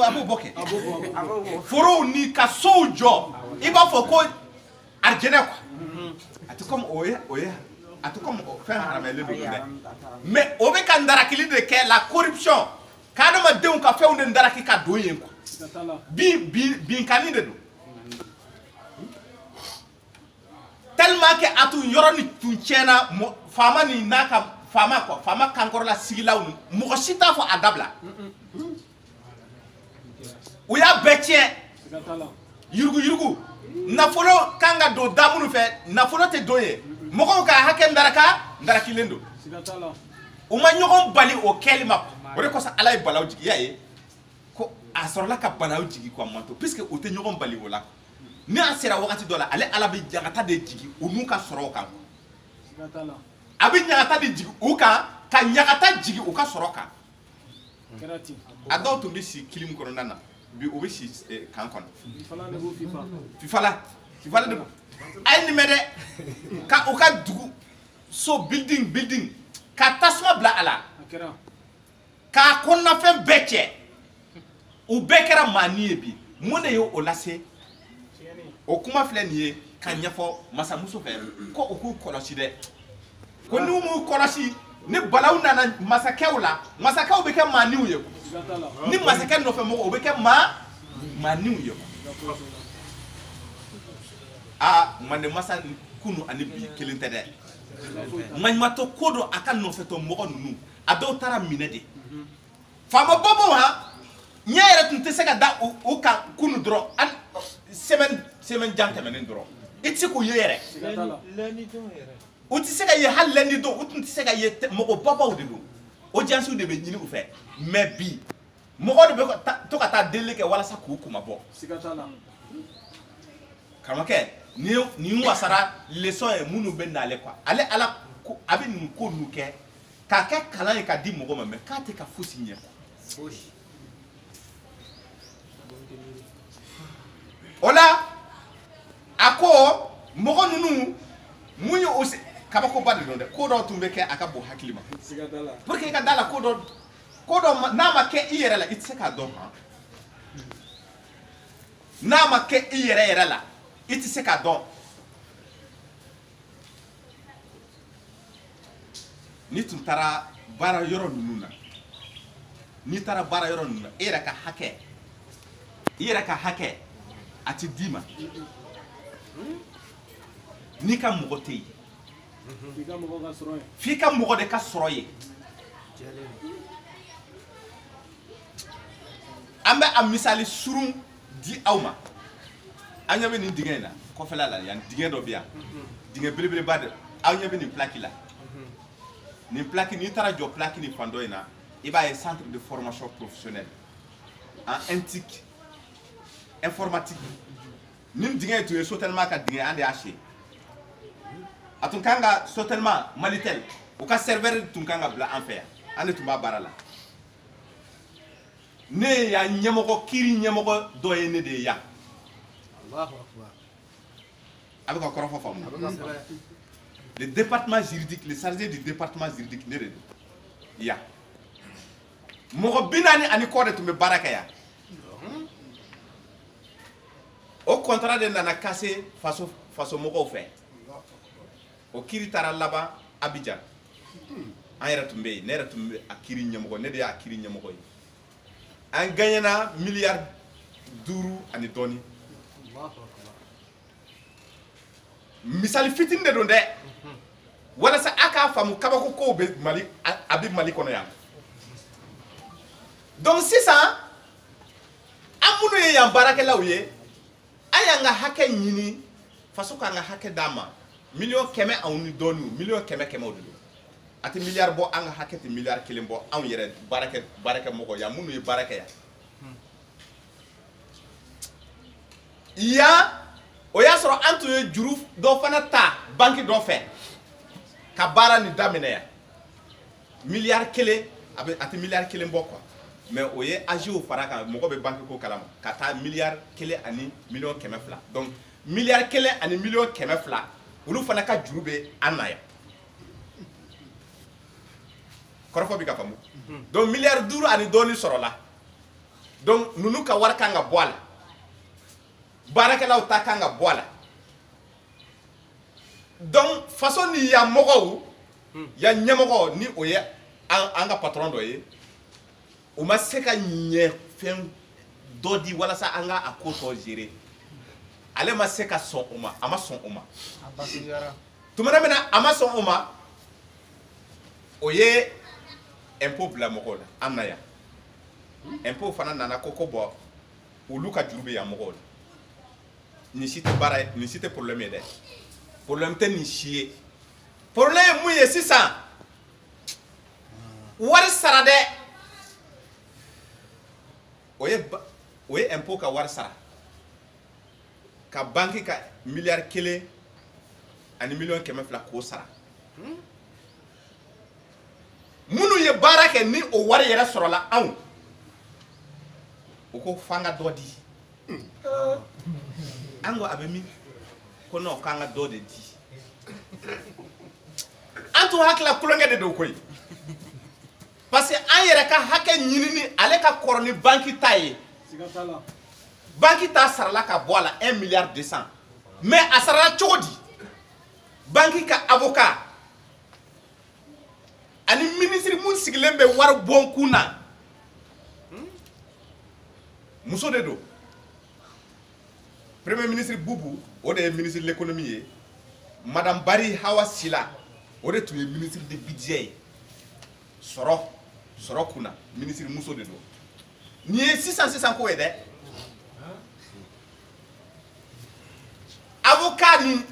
S3: a b'o bɔ kɛ forow ni ka sow jɔ i b'a fɔ ko arjɛnɛ quoi a tɛ comme o ye a tɛ comme fɛn haramɛlen don dɛ mais o bɛ ka ndarakili de kɛ la corruption k'adamadenw ka fɛnw de ndaraki ka don yen quoi binkani de don tellement que a tun yɔrɔ ni tun tiɲɛna faama ni n'a ka faama quoi faama kankɔrɔla sigilaw ni mɔgɔ si t'a fɔ a dabila u y'a bɛɛ tiɲɛ yuruguyurugu nafolo kan ka don da minnu fɛ nafolo tɛ don ye mɔgɔw ka hakɛ ndarakilen don u ma ɲɔgɔn bali o kɛli ma o de kosɔn ala ye balaw jigi y'a ye ko a sɔrɔla ka balaw jigi quoi manto puisque o tɛ ɲɔgɔn bali o la ni a sera wagati dɔ la ale ala bɛ ɲagata de jigi u n'u ka sɔrɔw kan a bɛ ɲagata de jigi u kan ka ɲagata jigi u ka sɔrɔ kan a dɔw tun bɛ si kilim kɔnɔna na bi u bɛ si kan kɔnɔ fifala de bɔ a ye nin mɛn dɛ ka u ka dugu so building ka tasuma bila a la k'a kɔnɔnafɛn bɛɛ cɛ u bɛɛ kɛra maa ni ye bi mun de ye o lase o kuma filɛ nin ye ka ɲɛfɔ masamuso fɛ ko u k'u kɔlɔsi dɛ ko n'u m'u kɔlɔsi ni balaw nana masakɛw la masakɛw bɛ kɛ maaniw ye ni masakɛ nɔfɛ mɔgɔw o bɛ kɛ maaniw ye mande masa kunu ani bi kelen tɛ dɛ maɲumatɔ ko dɔ a ka nɔfɛtɔ mɔgɔ ninnu a dɔw taara minɛ de faama bɔbɔw ɲɛ yɛrɛ tun tɛ se ka da u kan kunu dɔrɔn semaine jan tɛmɛnen dɔrɔn i tɛ se k'u ye yɛrɛ u tɛ se ka ye hali lɛndi don u tun tɛ se ka ye mɔgɔ babaw de don audience de bɛ ɲini u fɛ mais bi mɔgɔ de bɛ to ka taa delili kɛ walasa k'u kumabɔ karamɔgɔkɛ nin wasara leçon ye minnu bɛ nale quoi ale ala a bɛ nin ko ninnu kɛ k'a kɛ kalan ye ka di mɔgɔ ma mais k'a tɛ ka fosi ɲɛ quoi o la a ko mɔgɔ ninnu mun ye o kabakoba de don dɛ ko dɔ tun bɛ kɛ a ka bon hakili ma pour que i ka da la ko dɔ n'a ma kɛ i yɛrɛ la i tɛ se k'a dɔn n'a ma kɛ i yɛrɛ la i tɛ se k'a dɔn n'i tun taara baara yɔrɔ ninnu na n'i taara baara yɔrɔ ninnu na i yɛrɛ ka hakɛ a tɛ d'i ma n'i ka mɔgɔ tɛ yen f'i ka mɔgɔ de ka sɔrɔ yen an bɛ a misali surun di aw ma an ɲɛ bɛ nin dingɛ in na kɔfɛla la yan dingɛ dɔ bɛ yan dingɛ belebeleba de aw ɲɛ bɛ nin pilaki la nin pilaki n'i taara jɔ pilaki nin fan dɔ in na i b'a ye centre de formation professionnelle en intique informatique nin dingɛ in tun ye sotelema ka dingɛ an de y'a siyɛn a tun kan ka sotelema malitel u ka serveur tun kan ka bila an fɛ yan an de tun b'a baara la ne ya ɲɛmɔgɔ kiri ɲɛmɔgɔ dɔ ye ne de ya a bɛ ka kɔrɔfɔ faamu le département juridique le chargé du département juridique ne de don ya mɔgɔ 40 ani kɔ de tun bɛ baara kɛ yan o contrat de nana kase faso mɔgɔw fɛ o kiri taara laban Abidjan an yɛrɛ tun bɛ yen ne yɛrɛ tun bɛ a kiri ɲɛmɔgɔ ne de y'a kiri ɲɛmɔgɔ ye an gagnena miliyari 5 ani dɔɔni misali fitini de don dɛ walasa a k'a faamu kabako kow bɛ Mali a bɛ Mali kɔnɔ yan donc sisan an minnu ye yan baarakɛlaw ye an y'an ka hakɛ ɲini faso k'an ka hakɛ d'an ma miliyɔn 100 ani dɔɔni miliyɔn 100 de don a tɛ miliyari bɔ an ka hakɛ tɛ miliyari 1 bɔ anw yɛrɛ baarakɛ mɔgɔ yan minnu ye baara kɛ yan yan o y'a sɔrɔ an tun ye juru dɔ fana ta banki dɔ fɛ ka baara nin daminɛ yan miliyari 1 a tɛ miliyari 1 bɔ quoi mais o ye agiw fara kan mɔgɔ bɛ banki ko kalama ka taa miliyari 1 ani miliyɔn 200 donc miliyari 1 ani miliyɔn 200 olu fana ka juru bɛ an na yan kɔrɔfɔ bɛ ka faamu donc miliyari 5 ani dɔɔni sɔrɔla donc ninnu ka wari kan ka bɔ a la baarakɛlaw ta kan ka bɔ a la donc faso ni yan mɔgɔw yan ɲɛmɔgɔ ni o ye an ka patron dɔ ye o ma se ka ɲɛ fɛn dɔ di walasa an ka a ko tɔ gérer ale ma se ka sɔn o ma a ma sɔn o ma tumana min na a ma sɔn o ma o ye impôt bila mɔgɔw la an na yan impôt fana nana ko bɔ olu ka juru bɛ yan mɔgɔw la nin si tɛ baara ye nin si tɛ problème ye dɛ problème tɛ nin si ye problème ye mun ye sisan wari sara dɛ o ye impôt ka wari sara ka banki ka miliyari 1 ani miliyɔn 200 k'o sara minnu ye baara kɛ ni o wari yɛrɛ sɔrɔla anw o ko f'an ka dɔ di an ko a bɛ min ko non k'an ka dɔ de di an tun hakilila kulonkɛ de don koyi parce que an yɛrɛ ka hakɛ ɲinini ale ka kɔrɔ ni banki ta ye banki ta sarala ka bɔ a la 1 milliard 200 mais a sarala cogo di banki ka avocat ani ministre mun sigilen bɛ wari bon kun na muso de don premier ministre Boubou o de ye ministre de l'économie ye madame Bari Hawa Sila o de tun ye ministre de budget ye sɔrɔ kunna ministre muso de don nin ye sisan ko ye dɛ avocat ni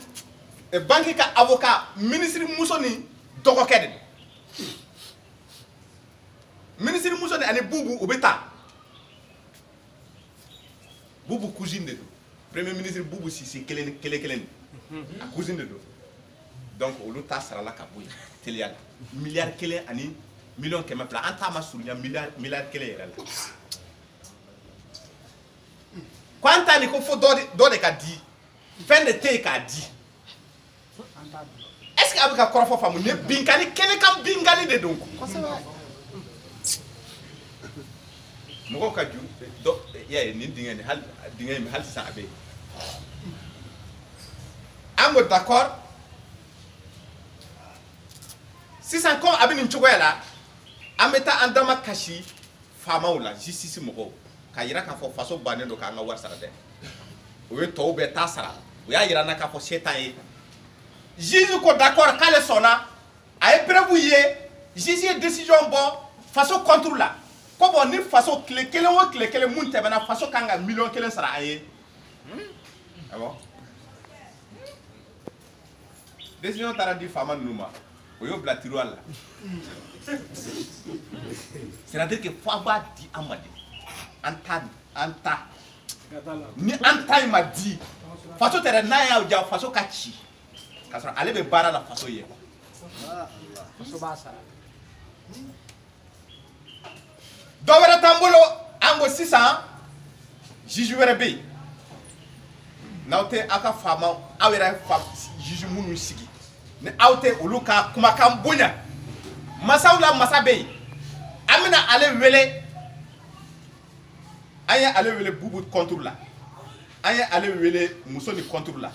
S3: banki ka avocat ministre muso ni dɔgɔkɛ de don ministre muso ni ani Boubou o bɛ taa Boubou cousine de don premier ministre Boubou Sise kelen a cousine de don donc olu ta sarala ka bɔ yen teliya la miliyari 1 ani miliyɔn 200 an t'a ma surunya miliyari 1 yɛrɛ la ko an t'a ni ko fo dɔ de ka di fɛn de tɛ yen k'a di est-ce que a bɛ ka kɔrɔfɔ faamu ni binkani kɛnɛ kan binkani de don mɔgɔw ka juru dɔ y'a ye nin dingɛ in hali sisan a bɛ yen an ko d'accord sisan ko a bɛ nin cogoya la an bɛ taa an dama kasi faamaw la justice mɔgɔw ka yira k'a fɔ faso bannen don k'an ka wari sara dɛ o ye tɔw bɛɛ ta sara o y'a yira n na k'a fɔ se t'an ye juge ko d'accord k'ale sɔnna a ye preuve ye juge ye décision bɔ faso contre la ko bon ni faso tile 1 o tile 1 mun tɛmɛna faso kan ka miliyɔn 1 sara a ye awɔ décision taara di faama ninnu ma o y'o bila tiroir la c'est-à-dire que fo a b'a di an ma de an ta ni an ta in ma di faso tɛ dɛ n'a y'a ja faso ka ci k'a sɔrɔ ale bɛ baara la faso ye faso b'a sara dɔ wɛrɛ t'an bolo an ko sisan juge wɛrɛ bɛ yen n'aw tɛ aw ka faama aw yɛrɛ juge minnu sigi ni aw tɛ olu ka kumakan bonya masaw la masa bɛ yen an bɛna ale wele an ye ale wele bubu contre la an ye ale wele muso ni contre la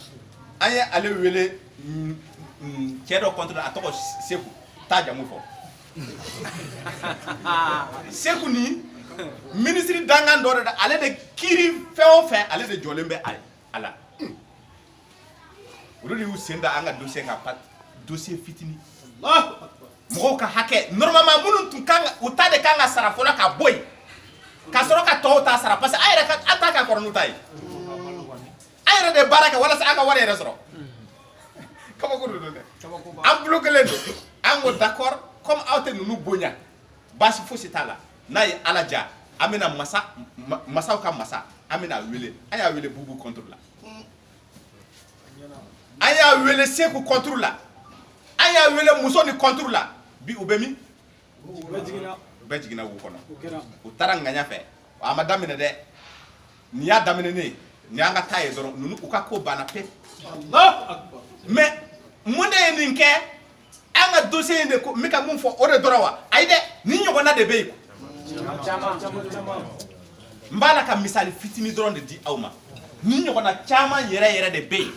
S3: an ye ale wele cɛ dɔ contre la a tɔgɔ Seku t'a jamu fɔ Seku ni ministre dangan dɔ de da ale de kiiri fɛn o fɛn ale de jɔlen bɛ a la olu de y'u sen da an ka dossier kan dossier fitinin mɔgɔw ka hakɛ normalement minnu tun kan u ta de kan ka sara fɔlɔ ka bɔ yen ka sɔrɔ ka tɔw ta sara parce que an yɛrɛ an ta ka kɔrɔ n'u ta ye an yɛrɛ de baara kɛ walasa an ka wari yɛrɛ sɔrɔ kabako de don dɛ an bloquelen don an ko d'accord comme aw tɛ ninnu bonya baasi fosi t'a la n'a ye ala diya an bɛna masaw ka masa an bɛna wele an y'a wele bubu contre la an y'a wele Seku contre la an y'a wele muso ni contre la bi u bɛ min u bɛɛ jiginna wo kɔnɔ u taara ŋaɲa fɛ a ma daminɛ dɛ nin y'a daminɛ ne ye nin y'an ka taa ye dɔrɔn ninnu u ka ko banna pewu mais mun de ye nin kɛ an ka dossier in de ko n bɛ ka mun fɔ o de dɔrɔn wa ayi dɛ ni ɲɔgɔnna de bɛ yen n b'a la ka misali fitinin dɔrɔn de di aw ma ni ɲɔgɔnna caman yɛrɛ yɛrɛ de bɛ yen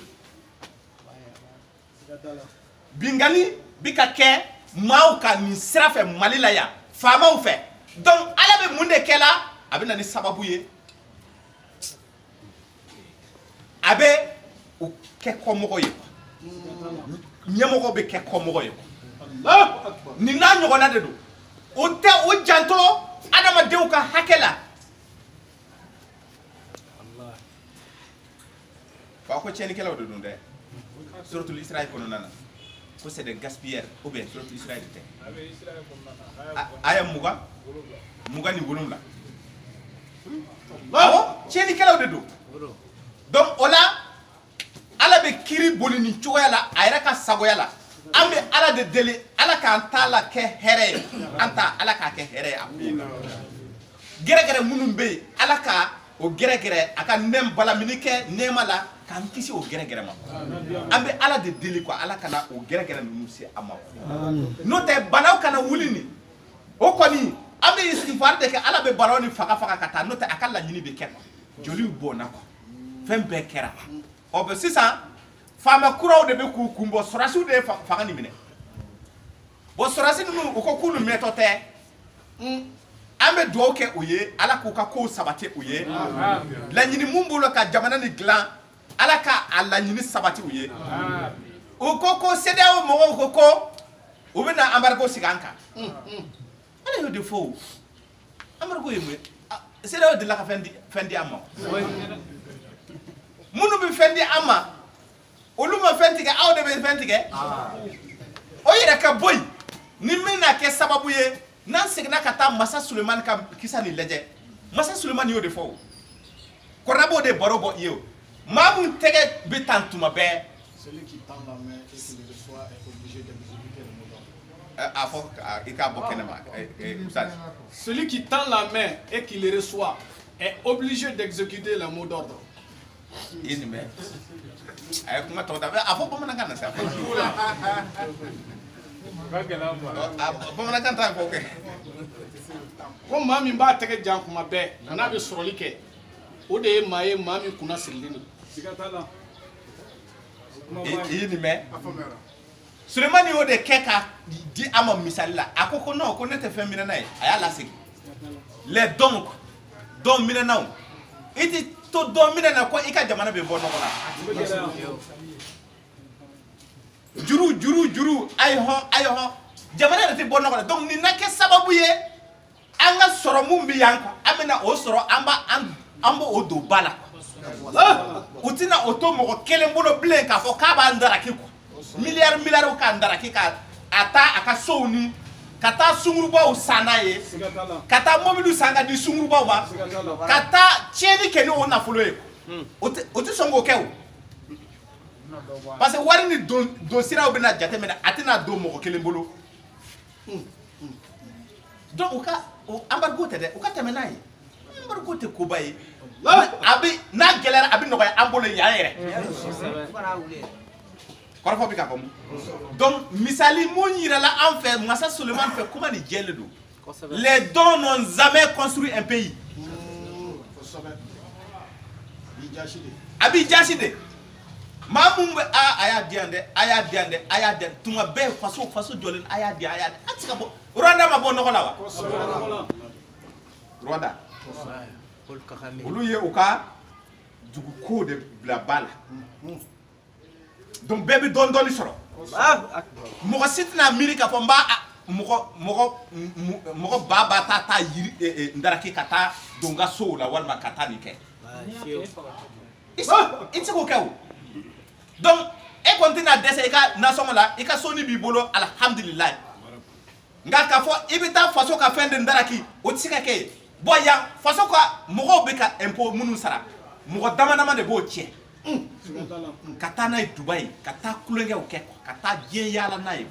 S3: bingani bi ka kɛ maaw ka nin sira fɛ Mali la yan faamaw fɛ donc ala bɛ mun de kɛ la a bɛ na ni sababu ye a bɛ u kɛ kɔmɔgɔ ye ɲɛmɔgɔ bɛ kɛ kɔmɔgɔ ye nin n'a ɲɔgɔnna de don o tɛ o janto adamadenw ka hakɛ la fa ko tiɲɛnikɛlaw de don dɛ suratul Israël kɔnɔna na ko c'est des gaspilleurs ou bien suratul Israël tɛ aya 20 ni 7 awɔ tiɲɛnikɛlaw de don donc o la ala bɛ kiiri boli nin cogoya la a yɛrɛ ka sagoya la an bɛ ala de deli ala k'an ta la kɛ hɛrɛ ye an ta ala k'a kɛ hɛrɛ ye a bɛ yen gɛrɛgɛrɛ minnu bɛ yen ala ka o gɛrɛgɛrɛ a ka nɛm balamini kɛ nɛɛma la k'an kisi o gɛrɛgɛrɛ ma an bɛ ala de deli quoi ala kana o gɛrɛgɛrɛ ninnu se a ma n'o tɛ banaw kana wuli nin o kɔni an bɛ istighfar de kɛ ala bɛ banaw ni faga ka taa n'o tɛ a ka laɲini bɛ kɛ quoi joliw bɔnna quoi fɛn bɛɛ kɛra ɔ bɛ sisan faama kuraw de bɛ k'u kun bɔ sɔrɔsiw de ye fanga nin minɛ bon sɔrɔsi ninnu u ko k'olu mɛtɔ tɛ an bɛ dugawu kɛ u ye ala k'u ka kow sabati u ye laɲini mun bolo ka jamana ni dilan ala ka a laɲini sabati u ye u ko CEDEAO mɔgɔw ko u bɛna embargo sigi an kan ala y'o de fɔ o embargo ye mun ye CEDEAO delila ka fɛn di an ma minnu bɛ fɛn di an ma olu ma fɛn tigɛ aw de bɛ fɛn tigɛ o yɛrɛ ka bɔ yen ni min na kɛ sababu ye n'an seginna ka taa masa Sulemani ka kisa nin lajɛ masa Sulemani y'o de fɔ o kɔrɔna b'o de baro bɔ i ye o maa mun tɛgɛ bɛ tan tuma bɛɛ a fɔ i k'a bɔ kɛnɛma Usage.
S5: Celui qui tend la main et qui le reçoit est obligé d'exécuter le mot d'ordre.
S3: I nin mɛn a ye kuma tɔgɔ ta a fɔ bamanankan na sa bamanankan t'a fɔ kɛ
S5: Ko maa min b'a tɛgɛ jan kuma bɛɛ n'a bɛ sɔrɔli kɛ o de ye maa ye maa min kunna sirilen don.
S3: I nin mɛn Sulemani y'o de kɛ ka di a ma misali la a ko non ko ne tɛ fɛn minɛ n'a ye a y'a lasegin les dons minɛnaw i tɛ to dɔn minɛ na ko i ka jamana bɛ bɔ nɔgɔ la juru ayi hɔn jamana yɛrɛ tɛ bɔ nɔgɔ la donc nin na kɛ sababu ye an ka sɔrɔ mun bɛ yan an bɛna o sɔrɔ an b'o don ba la u tɛna o to mɔgɔ kelen bolo bilen k'a fɔ k'a b'an daraki quoi miliyariw k'an daraki ka a taa a ka sow ni ka taa sungurubaw san n'a ye ka taa mɔbiliw san ka di sungurubaw ma ka taa tiɲɛni kɛ ni o nafolo ye o tɛ sɔn k'o kɛ o parce que wari ni don siraw bɛna jateminɛ a tɛna don mɔgɔ kelen bolo donc u ka embargo tɛ dɛ u ka tɛmɛ n'a ye amadu ko tɛ koba ye a bɛ n'a gɛlɛyara a bɛ nɔgɔya an bolo yan yɛrɛ kɔrɔfɔ bɛ ka faamu donc misali mun yirala an fɛ masa Sulemani fɛ kuma ni jɛlen don les dons n'ont jamais construit un pays a b'i jasi de maa mun bɛ a y'a di yan dɛ a y'a di yan dɛ a y'a di yan tuma bɛɛ faso jɔlen a y'a di yan a y'a di a tɛ se ka bɔ Rwanda ma bɔ nɔgɔ la wa Rwanda olu ye u ka duguko de bila ba la donc bɛɛ bɛ dɔɔni dɔɔni sɔrɔ mɔgɔ si tɛna miiri k'a fɔ n b'a mɔgɔ ba taa yiri ndaraki ka taa don n ka sow la walima ka taa nin kɛ i tɛ se k'o kɛ o donc e kɔni tɛna dɛsɛ i ka nasɔngɔ la i ka soni b'i bolo alihamudulilayi nka k'a fɔ i bɛ taa faso ka fɛn de ndaraki o tɛ se ka kɛ ye bon yan faso ka mɔgɔw bɛ ka impôt minnu sara mɔgɔ dama dama de b'o tiɲɛ ka taa n'a ye Dubayi ka taa kulonkɛw kɛ ka taa diɲɛ yaala n'a ye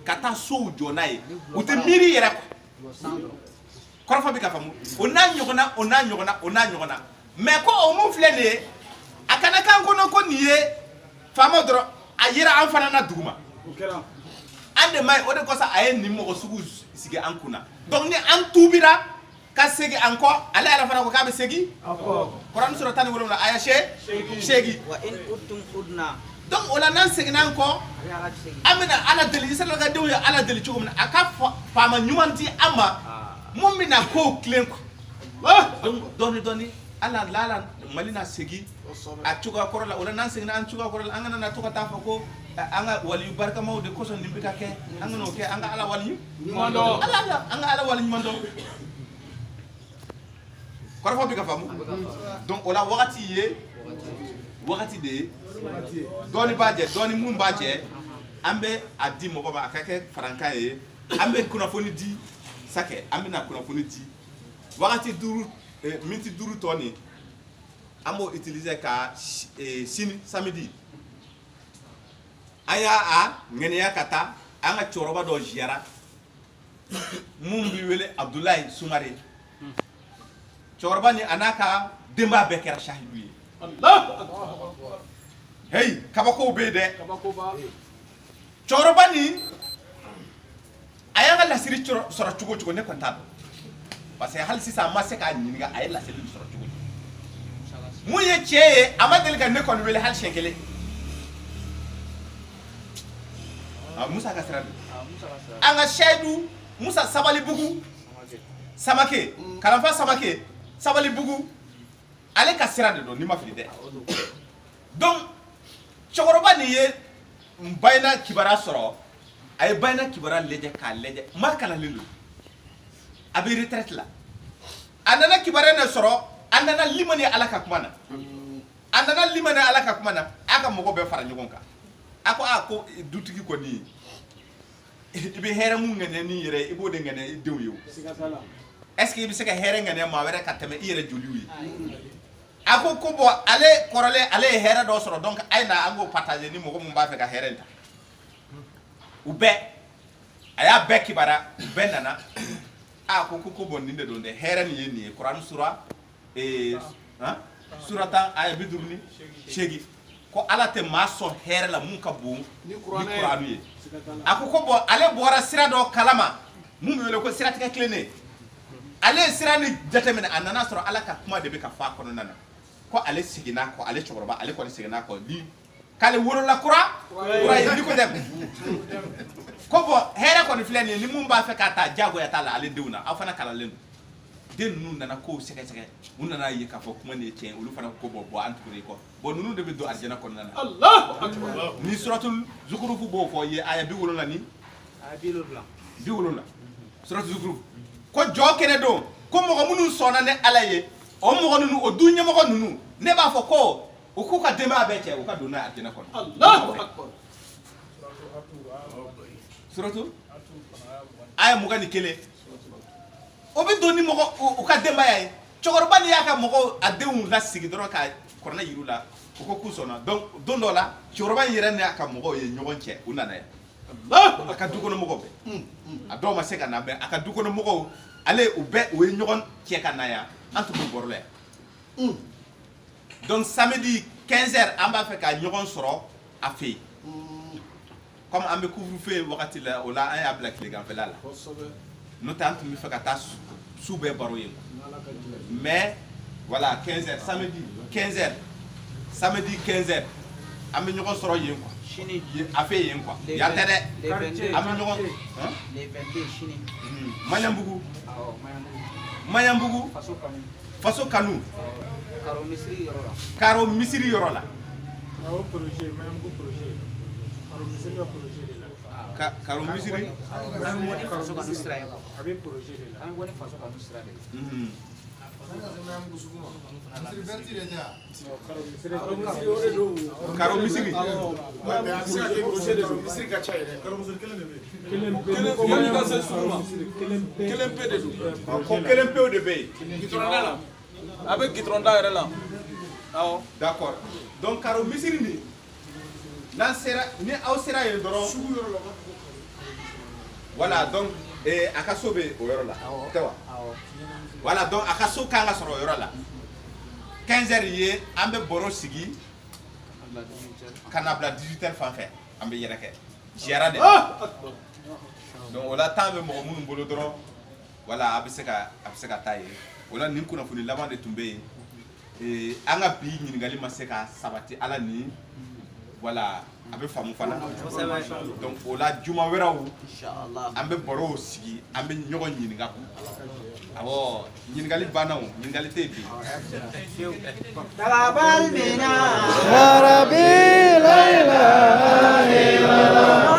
S3: ka taa sow jɔ n'a ye u tɛ miiri yɛrɛ kɔrɔfɔ bɛ ka faamu o n'a ɲɔgɔnna o n'a ɲɔgɔnna o n'a ɲɔgɔnna mais ko o mun filɛ nin ye a kana k'an kɔnɔ ko nin ye faama dɔrɔn a yera an fana na duguma an de ma ye o de kosɔn a ye nin mɔgɔ sugu sigi an kunna donc ni an tuubira ka segin an kɔ ale yɛrɛ fana ko k'a bɛ segin Kurani sura 17 aya 8
S1: wa in uttum udna
S3: donc o la n'an seginna an kɔ an bɛna Ala deli Israël ka denw ye Ala deli cogo min na a ka faama ɲuman di an ma mun bɛna kow tilen donc dɔɔni dɔɔni Ala lala Mali na segin a cogoya kɔrɔ la o la n'an seginna an cogoya kɔrɔ la an kana na to ka taa fɔ ko an ka waliyu barikamaw de kosɔn nin bɛ ka kɛ an kana o kɛ an ka Ala waliyu ɲuman dɔn an ka Ala waliyu ɲuman dɔn kɔrɔfɔ bɛ ka faamu donc o la wagati ye wagati de ye dɔɔni b'a jɛ dɔɔni mun b'a jɛ an bɛ a di mɔgɔ ma a ka kɛ farankan ye an bɛ kunnafoni di sakɛ an bɛna kunnafoni di wagati 5 miniti 5 tɔ nin an b'o utiliser ka sini samedi an y'a ŋɛniya ka taa an ka cɛkɔrɔba dɔ ziyara mun bɛ wele Abdulayi Sumare cɛkɔrɔba ni a n'a ka denbaya bɛɛ kɛra sahidu ye hey kabakow bɛ yen dɛ cɛkɔrɔba ni a y'an ka lasiri sɔrɔ cogo cogo ne kɔni t'a dɔn parce que hali sisan a ma se k'a ɲininka a ye lasiri sɔrɔ cogo cogo mun ye cɛ ye a ma deli ka ne kɔni wele hali siɲɛ kelen Musa ka sira don an ka sahidu Musa Sabalibugu Samake Kalanfa Samake Sabalibugu ale ka sira de don ni ma fili dɛ donc cɛkɔrɔba nin ye Bayina kibaruya sɔrɔ a ye Bayina kibaruya lajɛ k'a lajɛ maa kalanlen don a bɛ retraite la a nana kibaruya de sɔrɔ a nana limani Ala ka kuma na a nana limani Ala ka kuma na a ka mɔgɔ bɛɛ fara ɲɔgɔn kan a ko ko dutigi kɔni i bɛ hɛrɛ mun ŋɛniya n'i yɛrɛ i b'o de ŋɛniya i denw ye o est ce que i bɛ se ka hɛrɛ ŋɛniya maa wɛrɛ ka tɛmɛ i yɛrɛ joliw ye a ko bon ale kɔrɔlen ale ye hɛrɛ dɔ sɔrɔ donc a ye na an k'o partager ni mɔgɔ mun b'a fɛ ka hɛrɛ in ta u bɛɛ a y'a bɛɛ kibaruya u bɛɛ nana a ko bon nin de don dɛ hɛrɛ nin ye nin ye Kurani sura sura 10 aya 58 ko Ala tɛ maa sɔn hɛrɛ la mun ka bon ni Kurani ye a ko bon ale bɔra sira dɔ kalama mun bɛ wele ko siratigɛ tilennen ale ye sira ni jateminɛ a nana sɔrɔ Ala ka kuma de bɛ ka fɔ a kɔnɔna na ko ale seginna kɔ ale cɛkɔrɔba ale kɔni seginna kɔ ni k'ale wolola kura ye Nikodɛmu ko bon hɛrɛ kɔni filɛ nin ye ni mun b'a fɛ k'a ta diyagoya t'a la ale denw na aw fana kalanlen don den ninnu nana kow sɛgɛsɛgɛ u nana ye k'a fɔ kuma nin ye tiɲɛ olu fana ko bon an tugura i kɔ bon ninnu de bɛ don alijana kɔnɔna na ni suratul Zukurufu b'o fɔ ye aya 70 ni 70 suratul Zukurufu ko jɔ kɛnɛ don ko mɔgɔ minnu sɔnna ni Ala ye o mɔgɔ ninnu o du ɲɛmɔgɔ ninnu ne b'a fɔ ko u k'u ka denbaya bɛɛ cɛ u ka don n'a ye alijana kɔnɔ suratu aya 21 o bɛ don ni mɔgɔ u ka denbaya ye cɛkɔrɔba ni y'a ka mɔgɔw a denw lasigi dɔrɔn ka kɔrɔnɛ yir'u la u ko k'u sɔnna donc don dɔ la cɛkɔrɔba in yɛrɛ n'a ka mɔgɔw ye ɲɔgɔn cɛ u nana yan a ka dukɔnɔmɔgɔw bɛɛ a dɔw ma se ka na bɛn a ka dukɔnɔmɔgɔw ale u bɛɛ u ye ɲɔgɔn cɛ ka na yan entre nous borlais. Donc samedi 15h on va faire ka ñogon soro a fait. Comme on me couvre-feu wakati la on a un abla ki gan fela la. Nous tant mi fait ka ta soube baroye. Mais voilà 15h samedi 15h. Samedi 15h. On me ñogon soro yeen quoi.
S1: Chini.
S3: A fait yeen quoi. Ya téré.
S1: Les 22.
S3: On me ñogon
S1: Les 22 chini.
S3: Mayambugu.
S1: Ah,
S3: Mayambugu. Faso Kanu.
S1: Karo Misri Yorola.
S3: Karo Misiri Yorola.
S4: projet, même projet.
S3: Karo Misiri.
S1: Faso Kanu Israël.
S4: Avec projet là.
S1: Kami wani faso Kanu Israël.
S3: Karo Misiri. Quel peu de bay.
S5: Avec Gitronda est là.
S3: D'accord. Donc Karo Misiri ni. Nan sera ni aw sera ye doron. Voilà donc akasobe o yoro la. Tawa. Voilà donc akaso kanga soro yoro la. 15h ye ambe boro sigi. Kanabla 18h fan fait. Ambe yereke. Jiara de. Donc on attend be mo mun bolo doron. Voilà abiseka taye. Wala nin kuna funi laban de tumbe. Anga bi nyingali maseka sabati ala ni. Voilà, avec femme fana. Donc on a juma wera wu. Inshallah. Ambe boro sigi, ambe nyogo nyinga ko. Awo, nyingali bana wu, nyingali tebi.
S1: Talabal mina.
S4: Ya Rabbi la ilaha illallah.